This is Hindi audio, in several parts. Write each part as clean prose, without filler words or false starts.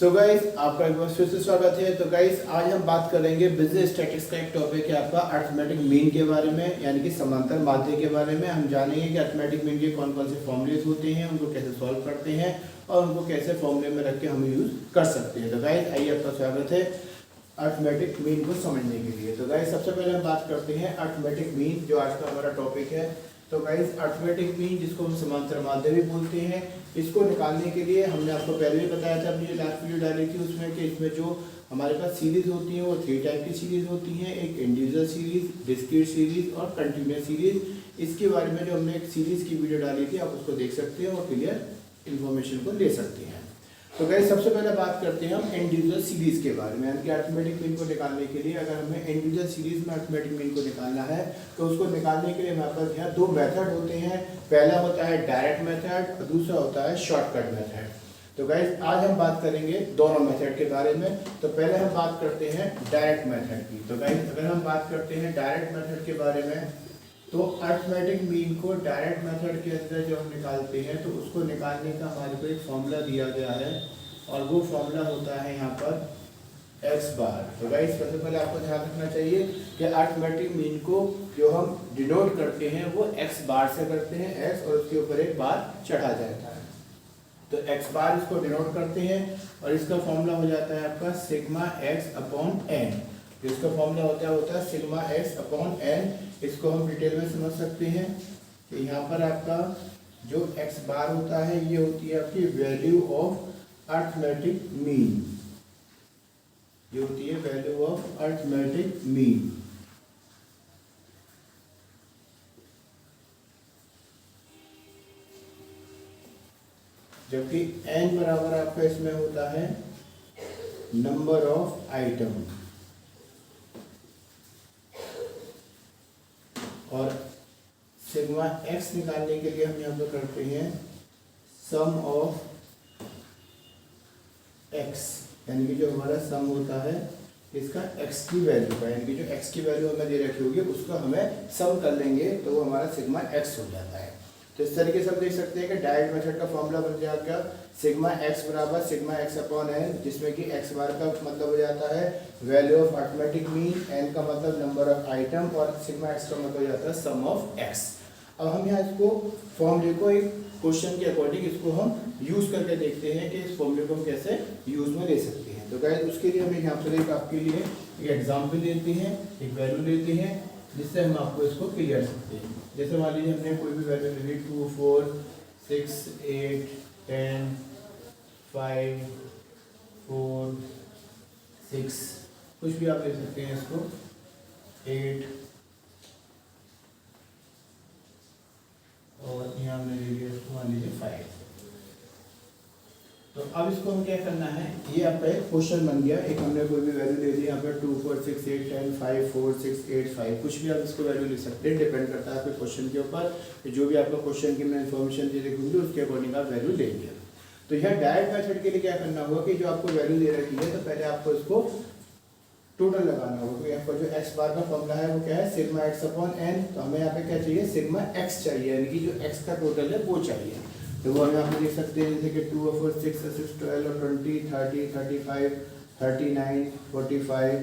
सो गाइस आपका एक बार फिर से स्वागत है। तो गाइस आज हम बात करेंगे बिजनेस स्टैटिस्टिक्स का एक टॉपिक है आपका अरिथमेटिक मीन के बारे में, यानी कि समांतर माध्य के बारे में। हम जानेंगे कि अरिथमेटिक मीन के कौन कौन से फॉर्मूलेज होते हैं, उनको कैसे सॉल्व करते हैं और उनको कैसे फॉर्मूले में रख के हम यूज कर सकते हैं। तो गाइस आइए आपका स्वागत है अरिथमेटिक मीन को समझने के लिए। तो गाइस सबसे पहले हम बात करते हैं अरिथमेटिक मीन, जो आज का हमारा टॉपिक है। तो गाइस अरिथमेटिक मीन, जिसको हम समांतर माध्य भी बोलते हैं, इसको निकालने के लिए हमने आपको पहले भी बताया था, अपनी जो लास्ट वीडियो डाली थी उसमें, कि इसमें जो हमारे पास सीरीज होती है वो 3 टाइप की सीरीज होती हैं। एक इंडिविजुअल सीरीज, डिस्क्रीट सीरीज और कंटिन्यूअस सीरीज। इसके बारे में जो हमने एक सीरीज की वीडियो डाली थी, आप उसको देख सकते हैं और क्लियर इन्फॉर्मेशन को ले सकते हैं। तो गाइस सबसे पहले बात करते हैं हम इंडिविजुअल सीरीज के बारे में, यानी कि अरिथमेटिक मीन को निकालने के लिए अगर हमें इंडिविजुअल सीरीज में अरिथमेटिक मीन को निकालना है तो उसको निकालने के लिए हमारे पास यहाँ 2 मेथड होते हैं। पहला होता है डायरेक्ट मेथड और दूसरा होता है शॉर्टकट मेथड। तो गाइस आज हम बात करेंगे दोनों मेथड के बारे में। तो पहले हम बात करते हैं डायरेक्ट मेथड की। तो गाइस अगर हम बात करते हैं डायरेक्ट मेथड के बारे में, तो अरिथमेटिक मीन को डायरेक्ट मेथड के अंदर जो हम निकालते हैं तो उसको निकालने का हमारे को एक फॉर्मूला दिया गया है और वो फॉर्मूला होता है यहाँ पर एक्स बार। तो गाइस सबसे पहले आपको ध्यान रखना चाहिए कि अरिथमेटिक मीन को जो हम डिनोट करते हैं वो एक्स बार से करते हैं, एक्स और उसके ऊपर एक बार चढ़ा जाता है। तो एक्स बार इसको डिनोट करते हैं और इसका फॉर्मूला हो जाता है आपका सिग्मा एक्स अपॉन एन। जिसका फॉर्मूला होता है सिग्मा एक्स अपॉन एन। इसको हम डिटेल में समझ सकते हैं कि यहाँ पर आपका जो एक्स बार होता है ये होती है आपकी वैल्यू ऑफ अरिथमेटिक मीन, ये होती है वैल्यू ऑफ अरिथमेटिक मीन। जबकि n बराबर आपका इसमें होता है नंबर ऑफ आइटम, और सिग्मा x निकालने के लिए हम यहाँ पर करते हैं सम ऑफ x, यानी कि जो हमारा सम होता है इसका x की वैल्यू का, यानी कि जो x की वैल्यू हमें दे रखी होगी उसको हमें सम कर लेंगे तो वो हमारा सिग्मा x हो जाता है। तो इस तरीके से हम देख सकते हैं कि डायरेक्ट मेथड का फॉर्मूला बन जाएगा सिग्मा x बराबर सिग्मा x अपॉन एन, जिसमें कि x बार का मतलब हो जाता है value of arithmetic mean, n का मतलब नंबर ऑफ आइटम और सिग्मा x का मतलब हो जाता है सम ऑफ x। अब हम यहाँ इसको फॉर्मूले को एक क्वेश्चन के अकॉर्डिंग इसको हम यूज करके देखते हैं कि इस फॉर्मूले को हम कैसे यूज में ले सकते हैं। तो गाइस उसके लिए हम यहाँ पर एक आपके लिए एक एग्जाम्पल लेते हैं, एक वैल्यू लेते हैं जिससे हम आपको इसको क्लियर सकते हैं। जैसे मान लीजिए हमने कोई भी वैल्यू ले ली 2, 4, 6, 8, 10, 5, 4, 6, कुछ भी आप ले सकते हैं इसको, 8 और यहाँ हमने ले लिया इसको मान लीजिए 5। तो अब इसको हम क्या करना है, ये आपका एक क्वेश्चन बन गया। एक हमने कोई भी वैल्यू ले ली यहाँ पर 2, 4, 6, 8, 10, 5, 4, 6, 8, 5, कुछ भी आप इसको वैल्यू ले सकते हैं। डिपेंड करता है आपके क्वेश्चन के ऊपर, जो भी आपका क्वेश्चन की मैं इन्फॉर्मेशन दे रखूँगी उसके अकॉर्डिंग आप वैल्यू लेंगे। तो यह डायरेक्ट मेथड के लिए क्या करना होगा कि जो आपको वैल्यू दे रखी है तो पहले आपको इसको टोटल लगाना होगा। तो यहाँ पर जो एक्स बार का फॉर्मूला है वो क्या है सिग्मा एक्स अपॉन एन। तो हमें यहाँ पे क्या चाहिए, सिग्मा एक्स चाहिए, यानी कि जो एक्स का टोटल है वो चाहिए। तो वो हम यहाँ पे देख सकते हैं जैसे कि 2 और 4, 6 और 6, 12 और 20, 30, 35, 39, 45,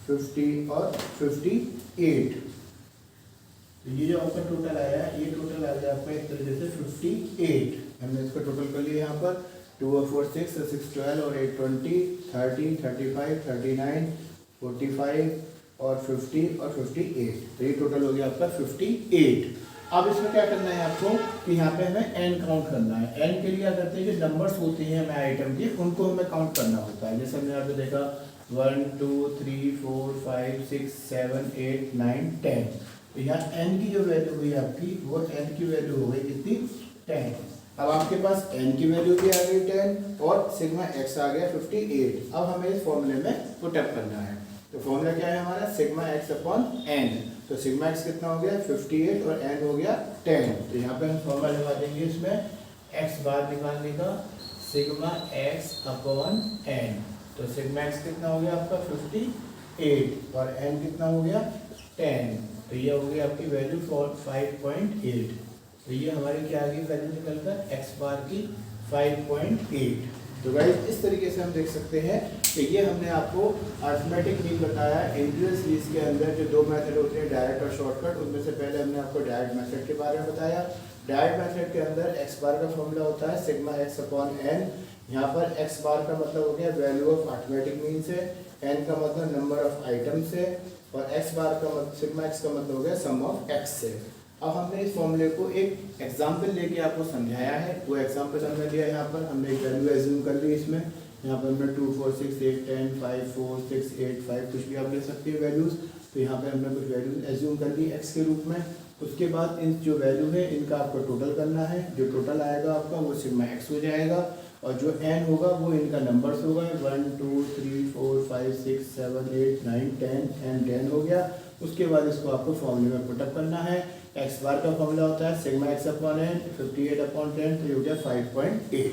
50 और 58। तो ये जो आपका टोटल आया है, ये टोटल आ गया आपका एक तरीके से 58। हमने इसका टोटल कर लिया यहाँ पर 2 और 4, 6 और 6, 12 और 8, 20, 30, 35, 39, 45 और 50 और 58। तो ये टोटल हो गया आपका 58। अब इसमें क्या करना है आपको कि यहाँ पे हमें n काउंट करना है। n के लिए क्या करते हैं, जो नंबर्स होते हैं हमें आइटम के, उनको हमें काउंट करना होता है। जैसे हमने यहाँ पे देखा 1, 2, 3, 4, 5, 6, 7, 8, 9, 10। तो यहाँ n की जो वैल्यू हुई आपकी, वो n की वैल्यू हो गई कितनी, 10। अब आपके पास n की वैल्यू भी आ गई 10 और सिग्मा x आ गया 58। अब हमें इस फॉर्मूले में पुट अप करना है। तो फॉर्मूला क्या है हमारा, सिग्मा x अपॉन n। तो सिग्मा x कितना हो गया 58 और n हो गया 10। तो यहाँ पे हम फॉर्मूला लगा देंगे इसमें x बार निकालने का, सिग्मा x अपॉन n। तो सिग्मा x कितना हो गया आपका 58 और n कितना हो गया 10। तो ये हो गया आपकी वैल्यू 5.8। तो ये हमारी क्या आ गई वैल्यू निकलकर x बार की 5.8। तो गाइस इस तरीके से हम देख सकते हैं कि ये हमने आपको अर्थमेटिक मीन बताया। इंटीग्रल सीरीज के अंदर जो दो मेथड होते हैं, डायरेक्ट और शॉर्टकट, उनमें से पहले हमने आपको डायरेक्ट मेथड के बारे में बताया। डायरेक्ट मेथड के अंदर एक्स बार का फॉर्मूला होता है सिग्मा एक्स अपॉन एन। यहाँ पर एक्स बार का मतलब हो गया वैल्यू ऑफ अर्थमेटिक मीन से, एन का मतलब नंबर ऑफ आइटम से, और एक्स बार का मतलब सिग्मा एक्स का मतलब हो गया सम ऑफ एक्स से। अब हमने इस फॉर्मूले को एक एग्जाम्पल लेके आपको समझाया है। वो एग्जाम्पल हमने लिया यहाँ पर, हमने एक वैल्यू एज्यूम कर ली इसमें। यहाँ पर हमने 2 4 6 8 10 5 4 6 8 5 कुछ भी आप ले सकते हैं वैल्यूज़। तो यहाँ पे हमने कुछ वैल्यूज एज्यूम कर ली एक्स के रूप में। उसके बाद इन जो वैल्यू है इनका आपको टोटल करना है। जो टोटल आएगा आपका वो सिग्मा एक्स हो जाएगा, और जो एन होगा वो इनका नंबर्स होगा 1 2 3 4 5 6 7 8 9 10 एंड 10 हो गया। उसके बाद इसको आपको फॉर्मूले में पुटअप करना है। एक्स बार का फॉर्मूला होता है sigma x upon n 58 upon 10, तो ये हो गया 5.8।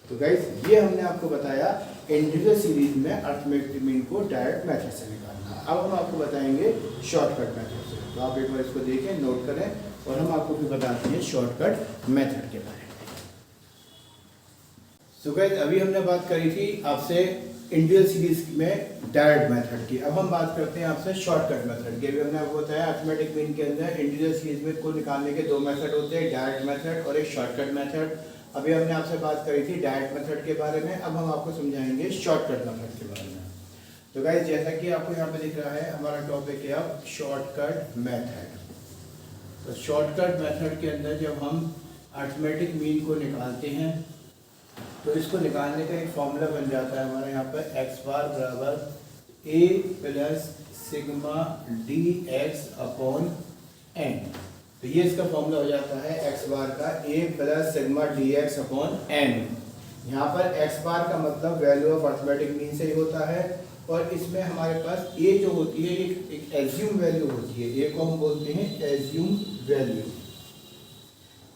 तो गाइस ये हमने आपको बताया इंटीग्रल सीरीज में अर्थमेटिक मीन को डायरेक्ट मेथड से निकालना। अब हम आपको बताएंगे शॉर्टकट मेथड से। तो आप एक बार इसको देखें, नोट करें, और हम आपको फिर बताते हैं शॉर्टकट मेथड के बारे में। तो गाइस अभी हमने बात करी थी आपसे इंटीग्रल सीरीज में डायरेक्ट मेथड की। अब हम बात करते हैं आपसे शॉर्टकट मेथड की। अभी हमने आपको बताया अर्थमेटिक मीन के अंदर इंटीग्रल सीरीज में को निकालने के दो मेथड होते हैं, डायरेक्ट मेथड और एक शॉर्टकट मेथड। अभी हमने आपसे बात करी थी डायरेक्ट मेथड के बारे में, अब हम आपको समझाएंगे शॉर्टकट मेथड के बारे में। तो गाइस जैसा कि आपको यहाँ पे दिख रहा है, हमारा टॉपिक है अब शॉर्टकट मेथड। तो शॉर्टकट मेथड के अंदर जब हम अर्थमेटिक मीन को निकालते हैं तो इसको निकालने का एक फॉर्मूला बन जाता है हमारा यहाँ पर एक्स बार बराबर ए plus sigma D x upon N. तो ये इसका फॉर्मूला हो जाता है एक्स बार का ए plus sigma D x upon N. यहाँ पर एक्स बार का मतलब वैल्यू ऑफ अर्थमेटिक मीन से ही होता है, और इसमें हमारे पास ए जो होती है एक एज्यूम वैल्यू होती है। ए को हम बोलते हैं एज्यूम वैल्यू।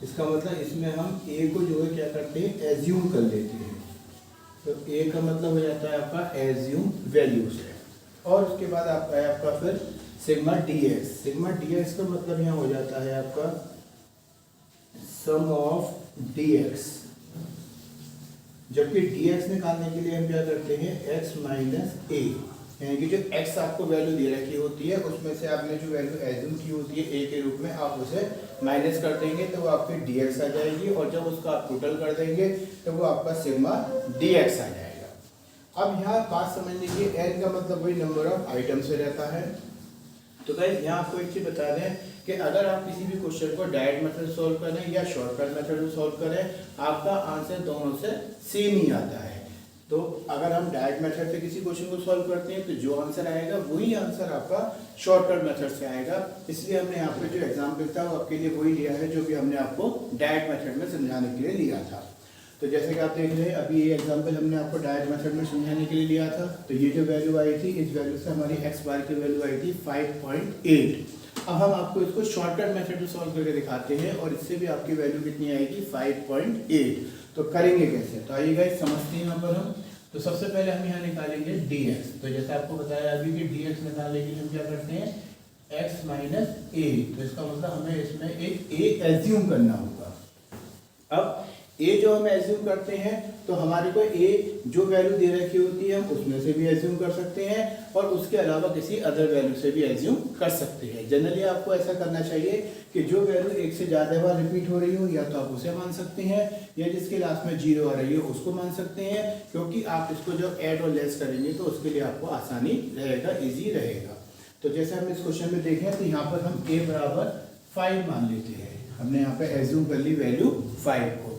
इसका मतलब इसमें हम ए को जो है क्या करते हैं, एज्यूम कर लेते हैं। तो ए का मतलब हो जाता है आपका एज्यूम वैल्यू से, और उसके बाद आपका है आपका फिर sigma D x. Sigma D x का मतलब यहाँ हो जाता है आपका सम ऑफ डी एक्स, जबकि डी एक्स निकालने के लिए हम क्या करते हैं एक्स माइनस ए, यानी कि जो x आपको वैल्यू दे रखी होती है उसमें से आपने जो वैल्यू एज्यूम की होती है a के रूप में, आप उसे माइनस कर देंगे तो वो आपकी dx आ जाएगी, और जब उसका आप टोटल कर देंगे तो वो आपका सिग्मा dx आ जाएगा। अब यहाँ बात समझ लीजिए, n का मतलब वही नंबर ऑफ आइटम से रहता है। तो गाइस यहाँ आपको एक चीज़ बता दें कि अगर आप किसी भी क्वेश्चन को डायरेक्ट मेथड से सॉल्व करें या शॉर्टकट मेथड से सॉल्व करें, आपका आंसर दोनों से सेम ही आता है। तो अगर हम डायरेक्ट मेथड से किसी क्वेश्चन को सॉल्व करते हैं तो जो आंसर आएगा वही आंसर आपका शॉर्टकट मेथड से आएगा। इसलिए हमने यहाँ पे जो एग्जाम्पल था वो आपके लिए वही लिया है जो भी हमने आपको डायरेक्ट मेथड में समझाने के लिए लिया था। तो जैसे कि आप देख रहे हैं अभी ये एग्जाम्पल हमने आपको डायरेक्ट मेथड में समझाने के लिए लिया था। तो ये जो वैल्यू आई थी, इस वैल्यू से हमारी एक्स बार की वैल्यू आई थी 5.8। अब हम आपको इसको शॉर्टकट मेथड में सॉल्व करके दिखाते हैं, और इससे भी आपकी वैल्यू कितनी आएगी 5.8। तो करेंगे कैसे, तो आइए गाइस समझते हैं यहाँ पर हम। तो सबसे पहले हम यहाँ निकालेंगे dx। तो जैसे आपको बताया अभी कि dx निकालने के लिए हम क्या करते हैं x माइनस ए। तो इसका मतलब हमें इसमें एक a एज्यूम करना होगा। अब a जो हम एज्यूम करते हैं तो हमारे को a जो वैल्यू दे रखी होती है हम उसमें से भी एज्यूम कर सकते हैं, और उसके अलावा किसी अदर वैल्यू से भी एज्यूम कर सकते हैं। जनरली आपको ऐसा करना चाहिए कि जो वैल्यू एक से ज़्यादा बार रिपीट हो रही हो या तो आप उसे मान सकते हैं, या जिसके लास्ट में 0 आ रही हो उसको मान सकते हैं, क्योंकि आप इसको जब ऐड और लेस करेंगे तो उसके लिए आपको आसानी रहेगा, ईजी रहेगा। तो जैसे हम इस क्वेश्चन में देखें तो यहाँ पर हम a बराबर 5 मान लेते हैं। हमने यहाँ पर एज्यूम कर ली वैल्यू 5 को।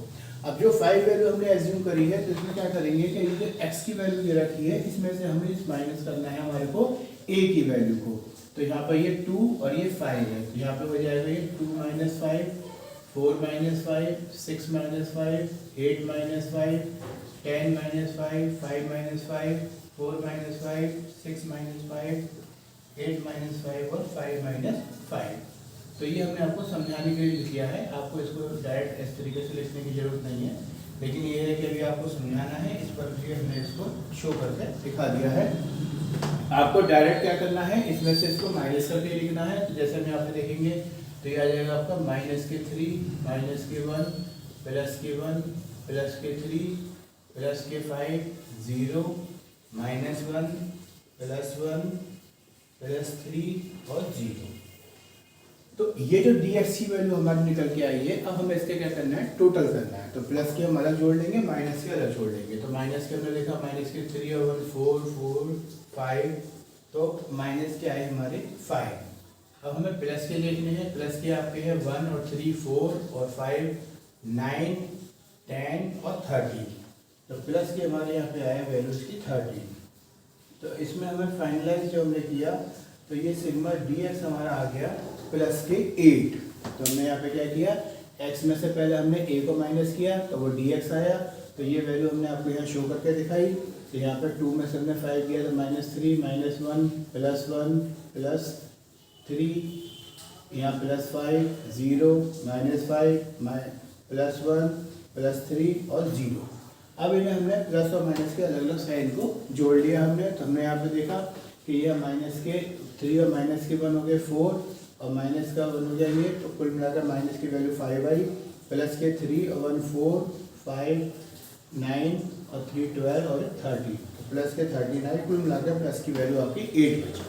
अब जो 5 वैल्यू हमने एज्यूम करी है तो इसमें क्या करेंगे कि ये जो x की वैल्यू दे रखी है इसमें से हमें इस माइनस करना है हमारे को a की वैल्यू को। तो यहाँ पर ये 2 और ये 5 है, तो यहाँ पे हो जाएगा ये 2 minus 5, 4 minus 5, 6 minus 5, 8 minus 5, 10 minus 5, 5 minus 5, 4 minus 5, 6 minus 5, 8 minus 5 और 5 माइनस 5। तो ये हमने आपको समझाने के लिए किया है, आपको इसको डायरेक्ट इस तरीके से लिखने की जरूरत नहीं है, लेकिन ये है कि अभी आपको समझाना है, इस पर भी हमने इसको शो करके दिखा दिया है। आपको डायरेक्ट क्या करना है, इसमें से इसको माइनस करके लिखना है। तो जैसे हम यहाँ पे देखेंगे तो ये आ जाएगा आपका माइनस के 3, माइनस के 1, प्लस के 1, प्लस के 3, प्लस के 5 0 -1 +1 +3 और 0। तो ये जो dx की वैल्यू हमारी निकल के आई है, अब हमें इसके क्या करना है, टोटल करना है। तो प्लस के हम अलग जोड़ लेंगे, माइनस के अलग जोड़ लेंगे। तो माइनस के हमने लिखा माइनस के 3 और 1 4 4 5, तो माइनस के आए हमारे 5। अब हमें प्लस के लिखने हैं। प्लस के आपके हैं 1 और 3 4 और 5 9 10 और 13। तो प्लस के हमारे यहाँ पे आया वैल्यूज की 13। तो इसमें हमें फाइनलाइज जो हमने किया, तो ये सिग्मा dx हमारा आ गया प्लस के 8। तो हमने यहाँ पे क्या किया, x में से पहले हमने a को माइनस किया तो वो dx आया। तो ये वैल्यू हमने आपको यहाँ शो करके दिखाई। तो यहाँ पर 2 में से हमने 5 किया तो -3 -1 +1 +3, यहाँ +5 0 -5 +1 +3 और 0। अब इन्हें हमने प्लस और माइनस के अलग अलग साइन को जोड़ लिया हमने। तो हमने यहाँ पे देखा कि ये माइनस के 3 और माइनस के 1 हो गए 4 और माइनस का 1 हो गया ये। तो कुल मिलाकर माइनस की वैल्यू 5 आई। प्लस के 3 और 1 4 5 9 और 3 12 और 30। तो प्लस के 39, कुल मिलाकर प्लस की वैल्यू आपकी 8 बची।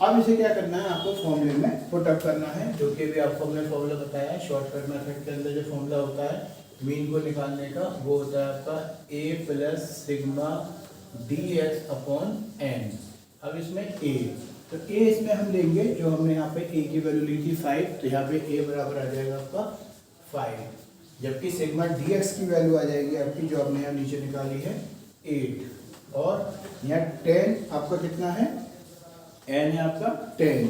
अब इसे क्या करना है, आपको फॉर्मूले में पुट अप करना है, जो कि भी आपको हमने फॉर्मूला बताया है। शॉर्टकट मेथड के अंदर जो फॉर्मूला होता है मीन को निकालने का, वो होता है आपका a प्लस सिग्मा dx/n। अब इसमें a, तो a इसमें हम लेंगे जो हमने यहाँ पे a की वैल्यू ली थी 5, तो यहाँ पे a बराबर आ जाएगा आपका 5, जबकि सिग्मा dx की वैल्यू आ जाएगी आपकी जो हमने यहाँ नीचे निकाली है 8। और यहाँ 10 आपका कितना है, n है आपका 10,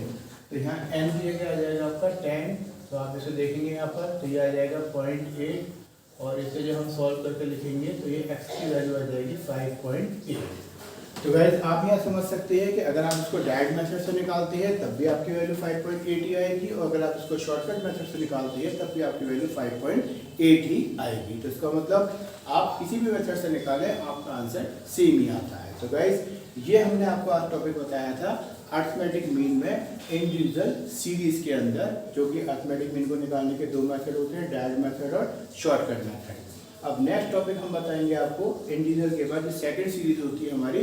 तो यहाँ n की जगह आ जाएगा आपका 10। तो आप इसे देखेंगे यहाँ पर, तो ये आ जाएगा 0.8 और इसे जब हम सॉल्व करके लिखेंगे तो ये x की वैल्यू आ जाएगी 5.8। तो गाइस आप यहाँ समझ सकते हैं कि अगर आप इसको डायरेक्ट मेथड से निकालते हैं तब भी आपकी वैल्यू 5.8 ही आएगी, और अगर आप इसको शॉर्टकट मेथड से निकालते हैं तब भी आपकी वैल्यू 5.8 ही आएगी। तो इसका मतलब आप किसी भी मेथड से निकालें आपका आंसर सेम ही आता है। तो गाइस ये हमने आपको आज टॉपिक बताया था अरिथमेटिक मीन में इंडिविजुअल सीरीज के अंदर, जो कि अरिथमेटिक मीन को निकालने के दो मेथड होते हैं, डायरेक्ट मेथड और शॉर्टकट मेथड। अब नेक्स्ट टॉपिक हम बताएंगे आपको इंडिविजुअल के बाद जो सेकंड सीरीज होती है हमारी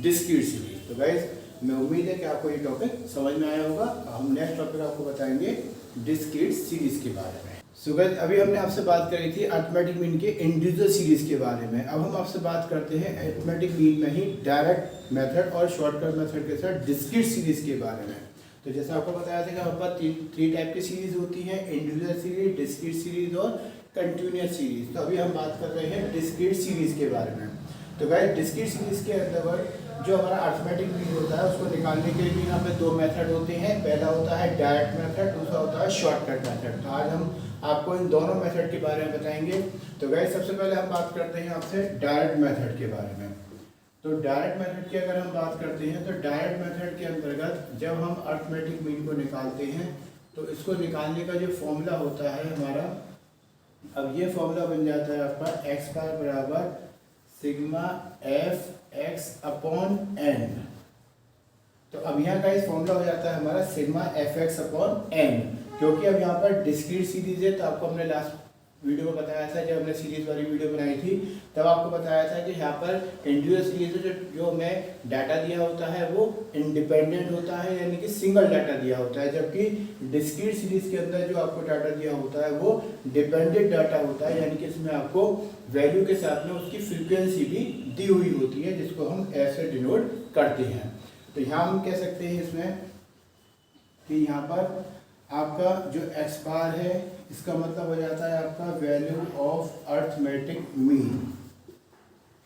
डिस्क्रीट सीरीज। तो गाइस मैं उम्मीद है कि आपको ये टॉपिक समझ में आया होगा। हम नेक्स्ट टॉपिक आपको बताएंगे डिस्क्रीट सीरीज के बारे में। सो गाइस अभी हमने आपसे बात करी थी अरिथमेटिक मीन के इंडिविजुअल सीरीज के बारे में। अब हम आपसे बात करते हैं अरिथमेटिक मीन में ही डायरेक्ट मेथड और शॉर्टकट मेथड के साथ डिस्क्रीट सीरीज के बारे में। तो जैसा आपको बताया था कि हमारे पास 3 टाइप की सीरीज होती है, इंडिविजुअल सीरीज, डिस्क्रीट सीरीज और कंटिन्यूअस सीरीज। तो अभी हम बात कर रहे हैं डिस्क्रीट सीरीज के बारे में। तो गाइस डिस्क्रीट सीरीज के अंदर जो हमारा अरिथमेटिक मीन होता है उसको निकालने के लिए यहाँ पे 2 मेथड होते हैं। पहला होता है डायरेक्ट मेथड, दूसरा होता है शॉर्टकट मेथड। तो आज हम आपको इन दोनों मेथड के बारे में बताएंगे। तो गाइस सबसे पहले हम बात करते हैं आपसे डायरेक्ट मेथड के बारे में। तो डायरेक्ट मेथड की अगर हम बात करते हैं तो डायरेक्ट मेथड के अंतर्गत जब हम अरिथमेटिक मीन को निकालते हैं तो इसको निकालने का जो फॉर्मूला होता है हमारा, अब ये फॉर्मूला बन जाता है आपका x बार बराबर सिग्मा f(x)/n। तो अब यहाँ का इस फॉर्मूला हो जाता है हमारा सिग्मा f(x)/n, क्योंकि अब यहाँ पर डिस्क्रीट सीरीज है। तो आपको हमने लास्ट वीडियो में बताया था, जब हमने सीरीज वाली वीडियो बनाई थी तब आपको बताया था कि यहाँ पर इंडिविजुअल सीरीज में जो हमें डाटा दिया होता है वो इंडिपेंडेंट होता है, यानी कि सिंगल डाटा दिया होता है, जबकि डिस्क्रीट सीरीज के अंदर जो आपको डाटा दिया होता है वो डिपेंडेंट डाटा होता है, यानी कि इसमें आपको वैल्यू के साथ में उसकी फ्रीक्वेंसी भी दी हुई होती है, जिसको हम ऐसे डिनोट करते हैं। तो यहाँ हम कह सकते हैं इसमें कि यहाँ पर आपका जो x बार है इसका मतलब हो जाता है आपका वैल्यू ऑफ अरिथमेटिक मीन।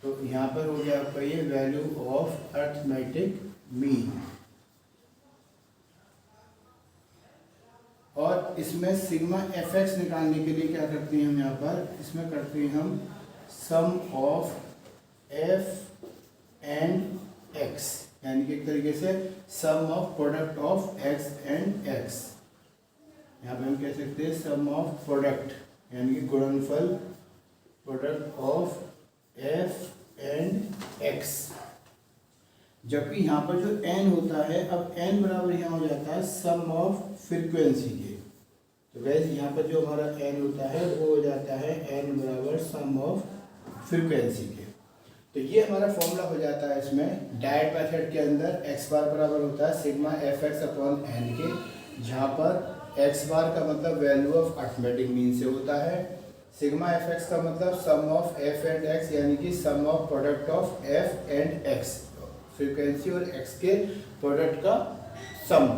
तो यहाँ पर हो गया आपका ये वैल्यू ऑफ अरिथमेटिक मीन, और इसमें सिग्मा fx निकालने के लिए क्या करते हैं हम, यहाँ पर इसमें करते हैं हम sum of f and x, यानी कि एक तरीके से sum of product of x and x। यहाँ पे हम कह सकते हैं सम ऑफ प्रोडक्ट, यानी कि गुणनफल product of f and x। जबकि यहाँ पर जो n होता है, अब n बराबर यहाँ हो जाता है सम ऑफ फ्रीक्वेंसी के। तो वैसे यहाँ पर जो हमारा n होता है वो हो जाता है n बराबर सम ऑफ फ्रीक्वेंसी के। तो ये हमारा फॉर्मूला हो जाता है इसमें डायरेक्ट मेथड के अंदर x बार बराबर होता है sigma f x upon n के, जहाँ पर x बार का मतलब वैल्यू ऑफ अर्थमेटिक मीन से होता है, सिग्मा एफ एक्स का मतलब sum of f and x यानी कि sum of product of f and x, frequency और x के प्रोडक्ट का सम,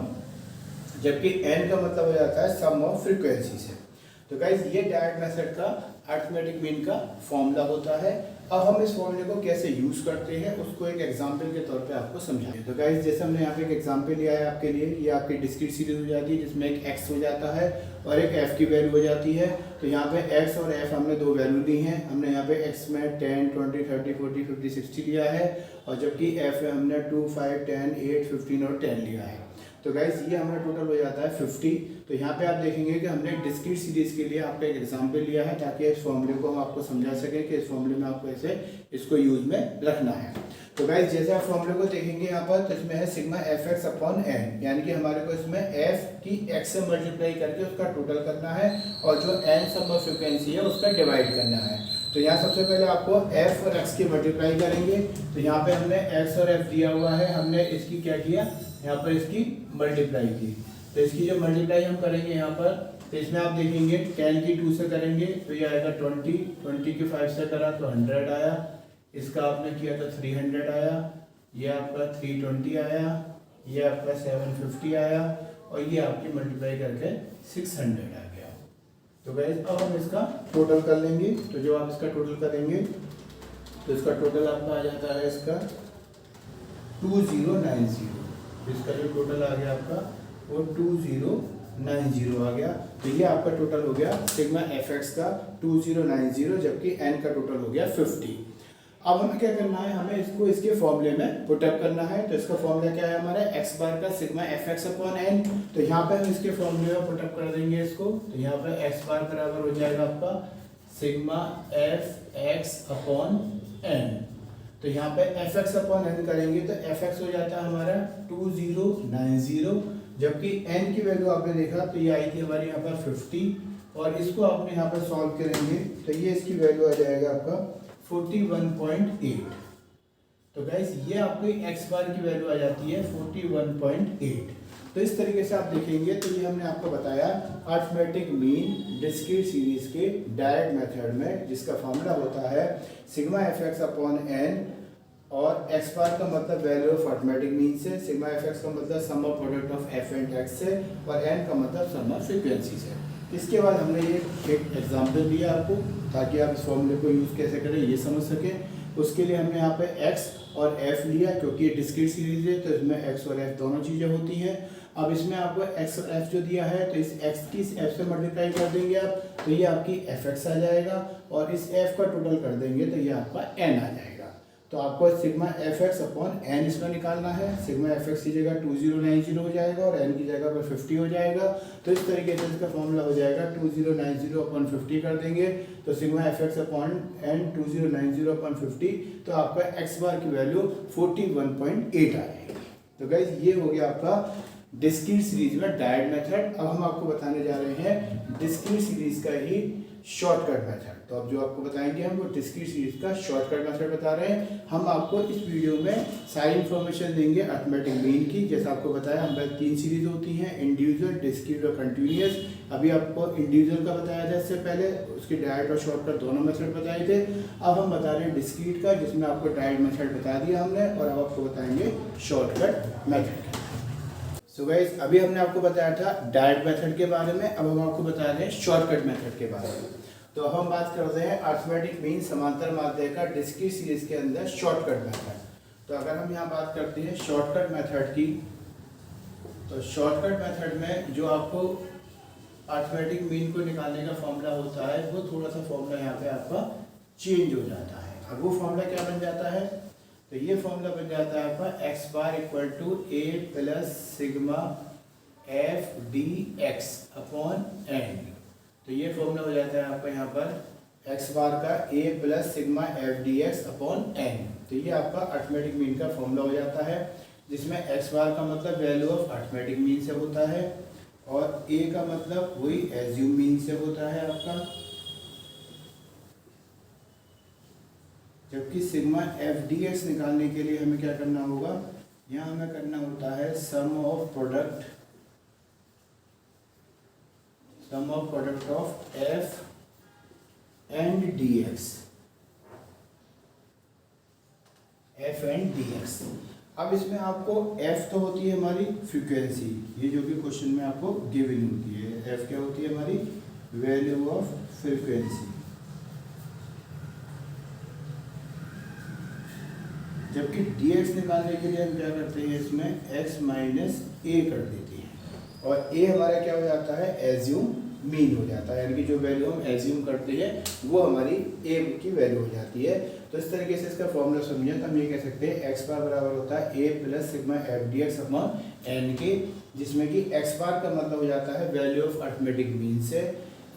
जबकि n का मतलब हो जाता है सम ऑफ फ्रीक्वेंसी से। तो गाइज ये डायरेक्ट मेथड का अर्थमेटिक मीन का फॉर्मूला होता है। अब हम इस फॉर्मूले को कैसे यूज करते हैं उसको एक एग्जांपल के तौर पे आपको समझाएंगे। तो गाइज जैसे हमने यहाँ पे एक एग्जांपल लिया है आपके लिए, ये आपकी डिस्क्रीट सीरीज हो जाती है जिसमें एक x हो जाता है और एक f की वैल्यू हो जाती है। तो यहाँ पे x और f हमने दो वैल्यू ली हैं, हमने यहाँ पे x में 10, 20, 30, 40, 50, 60 लिया है और जबकि f में हमने 2, 5, 10, 8, 15 और 10 लिया है। तो गाइज ये हमारा टोटल हो जाता है 50। तो यहाँ पे आप देखेंगे कि हमने डिस्क्रीट सीरीज के लिए आपका एक एग्जांपल लिया है ताकि इस फॉर्मूले को हम आपको समझा सकें कि इस फॉर्मूले में आपको ऐसे इसको यूज में रखना है। तो गाइज जैसे आप फॉर्मूले को देखेंगे यहाँ पर, तो इसमें है sigma f x upon n, यानी कि हमारे को इसमें एफ की एक्स से मल्टीप्लाई करके उसका टोटल करना है और जो एन सम ऑफ फ्रीक्वेंसी है उसका डिवाइड करना है। तो यहाँ सबसे पहले आपको f और x की मल्टीप्लाई करेंगे। तो यहाँ पे हमने x और f दिया हुआ है, हमने इसकी क्या किया, यहाँ पर इसकी मल्टीप्लाई की। तो इसकी जो मल्टीप्लाई हम करेंगे यहाँ पर, तो इसमें आप देखेंगे 10 की 2 से करेंगे तो ये आएगा 20, 20 की 5 से करा तो 100 आया, इसका आपने किया तो 300 आया, ये आपका 320 आया, ये आपका 750 आया और ये आपकी मल्टीप्लाई करके 600 आ गया। तो गाइस अब हम इसका टोटल कर लेंगे। तो जब आप इसका टोटल करेंगे तो इसका टोटल आपका आ जाता है इसका 2090। इसका जो टोटल आ गया आपका वो 2090 आ गया। तो ये आपका टोटल हो गया सिग्मा एफ एक्स का 2090, जबकि एन का टोटल हो गया 50। अब हमें क्या करना है, हमें इसको इसके फॉर्मूले में पुटअप करना है। तो इसका फॉर्मूला क्या है हमारा, एक्स बार का sigma f x upon N. तो यहाँ पे हम इसके फॉर्मूले में पुटअप कर देंगे इसको। तो यहाँ पे एक्स बार बराबर हो जाएगा आपका sigma f x upon N. तो यहाँ पे एफ एक्स अपॉन एन करेंगे तो एफ एक्स हो जाता है हमारा 2090, जबकि एन की वैल्यू आपने देखा तो ये आई थी हमारी यहाँ पर 50 और इसको आपने यहाँ पर सॉल्व करेंगे तो ये इसकी वैल्यू आ जाएगा आपका 41.8। तो गाइस ये आपकी x बार की वैल्यू आ जाती है 41.8। तो इस तरीके से आप देखेंगे तो ये हमने आपको बताया अर्थमेटिक मीन डिस्क्रीट सीरीज के डायरेक्ट मेथड में, जिसका फॉर्मूला होता है sigma f x upon n और x बार का मतलब वैल्यू ऑफ अर्थमेटिक मीन से, सिग्मा एफ एक्स का मतलब sum of product of f and x से और n का मतलब सम ऑफ फ्रीक्वेंसी से। इसके बाद हमने ये एक एग्जांपल दिया आपको ताकि आप इस फॉर्मूले को यूज़ कैसे करें ये समझ सकें। उसके लिए हमने यहाँ पे x और f लिया, क्योंकि ये डिस्क्रीट सीरीज है तो इसमें x और f दोनों चीज़ें होती हैं। अब इसमें आपको x और f जो दिया है तो इस x की इस f से मल्टीप्लाई कर देंगे आप तो ये आपकी fx आ जाएगा और इस f का टोटल कर देंगे तो ये आपका n आ जाएगा। तो आपको sigma f x upon n इसमें निकालना है। सिग्मा एफ एक्स की जगह 2090 हो जाएगा और एन की जगह पर 50 हो जाएगा। तो इस तरीके से इसका फॉर्मूला हो जाएगा 2090 अपॉन 50 कर देंगे तो sigma f x upon n 2090 upon 50, तो आपका एक्स बार की वैल्यू 41.8 आ जाएगी। तो गाइज ये हो गया आपका डिस्क्रीट सीरीज में डायरेक्ट मेथड। अब हम आपको बताने जा रहे हैं डिस्क्रीट सीरीज का ही शॉर्टकट मेथड। तो अब जो आपको बताएंगे हम वो डिस्क्रीट सीरीज का शॉर्टकट मेथड बता रहे हैं। हम आपको इस वीडियो में सारी इन्फॉर्मेशन देंगे अर्थमेटिक मीन की। जैसा आपको बताया हमारे 3 सीरीज होती हैं, इंडिविजुअल, डिस्क्रीट और कंटिन्यूअस। अभी आपको इंडिविजुअल का बताया था इससे पहले, उसके डायरेक्ट और शॉर्टकट दोनों मेथड बताए थे। अब हम बता रहे हैं डिस्क्रीट का, जिसमें आपको डायरेक्ट मेथड बता दिया हमने और अब आपको बताएंगे शॉर्टकट मेथड। सो गाइस अभी हमने आपको बताया था डायरेक्ट मेथड के बारे में, अब हम आपको बता रहे हैं शॉर्टकट मेथड के बारे में। तो अब हम बात करते हैं अर्थमेटिक मीन समांतर माध्य का डिस्क्रीट सीरीज के अंदर शॉर्टकट मेथड। तो अगर हम यहाँ बात करते हैं शॉर्टकट मेथड की, तो शॉर्टकट मेथड में जो आपको अर्थमेटिक मीन को निकालने का फॉर्मूला होता है वो थोड़ा सा फॉर्मूला यहाँ पे आपका चेंज हो जाता है। अब वो फॉर्मूला क्या बन जाता है, तो ये फॉर्मूला बन जाता है आपका x bar equal to a plus sigma f d x upon N. तो ये फॉर्मूला हो जाता है आपका यहाँ पर एक्स बार का a plus sigma f d x upon N. तो ये आपका अर्थमेटिक मीन का फॉर्मूला हो जाता है, जिसमें एक्स बार का मतलब वैल्यू ऑफ अर्थमेटिक मीन से होता है और a का मतलब वही एज्यूम मीन से होता है आपका। जबकि सिग्मा एफ डी एक्स निकालने के लिए हमें क्या करना होगा, यहाँ हमें करना होता है sum of product of f and d x, f and d x. अब इसमें आपको एफ तो होती है हमारी फ्रीक्वेंसी, ये जो कि क्वेश्चन में आपको गिवन होती है, एफ क्या होती है हमारी वैल्यू ऑफ फ्रीक्वेंसी, जबकि dx निकालने के लिए हम क्या करते हैं, इसमें x माइनस ए कर देते हैं और a हमारा क्या हो जाता है, एज्यूम मीन हो जाता है, यानी कि जो वैल्यू हम एज्यूम करते हैं वो हमारी a की वैल्यू हो जाती है। तो इस तरीके से इसका फॉर्मूला समझें तो हम ये कह सकते हैं x बार बराबर होता है a plus sigma f d x upon n के, जिसमें कि x बार का मतलब हो जाता है वैल्यू ऑफ अर्थमेटिक मीन से,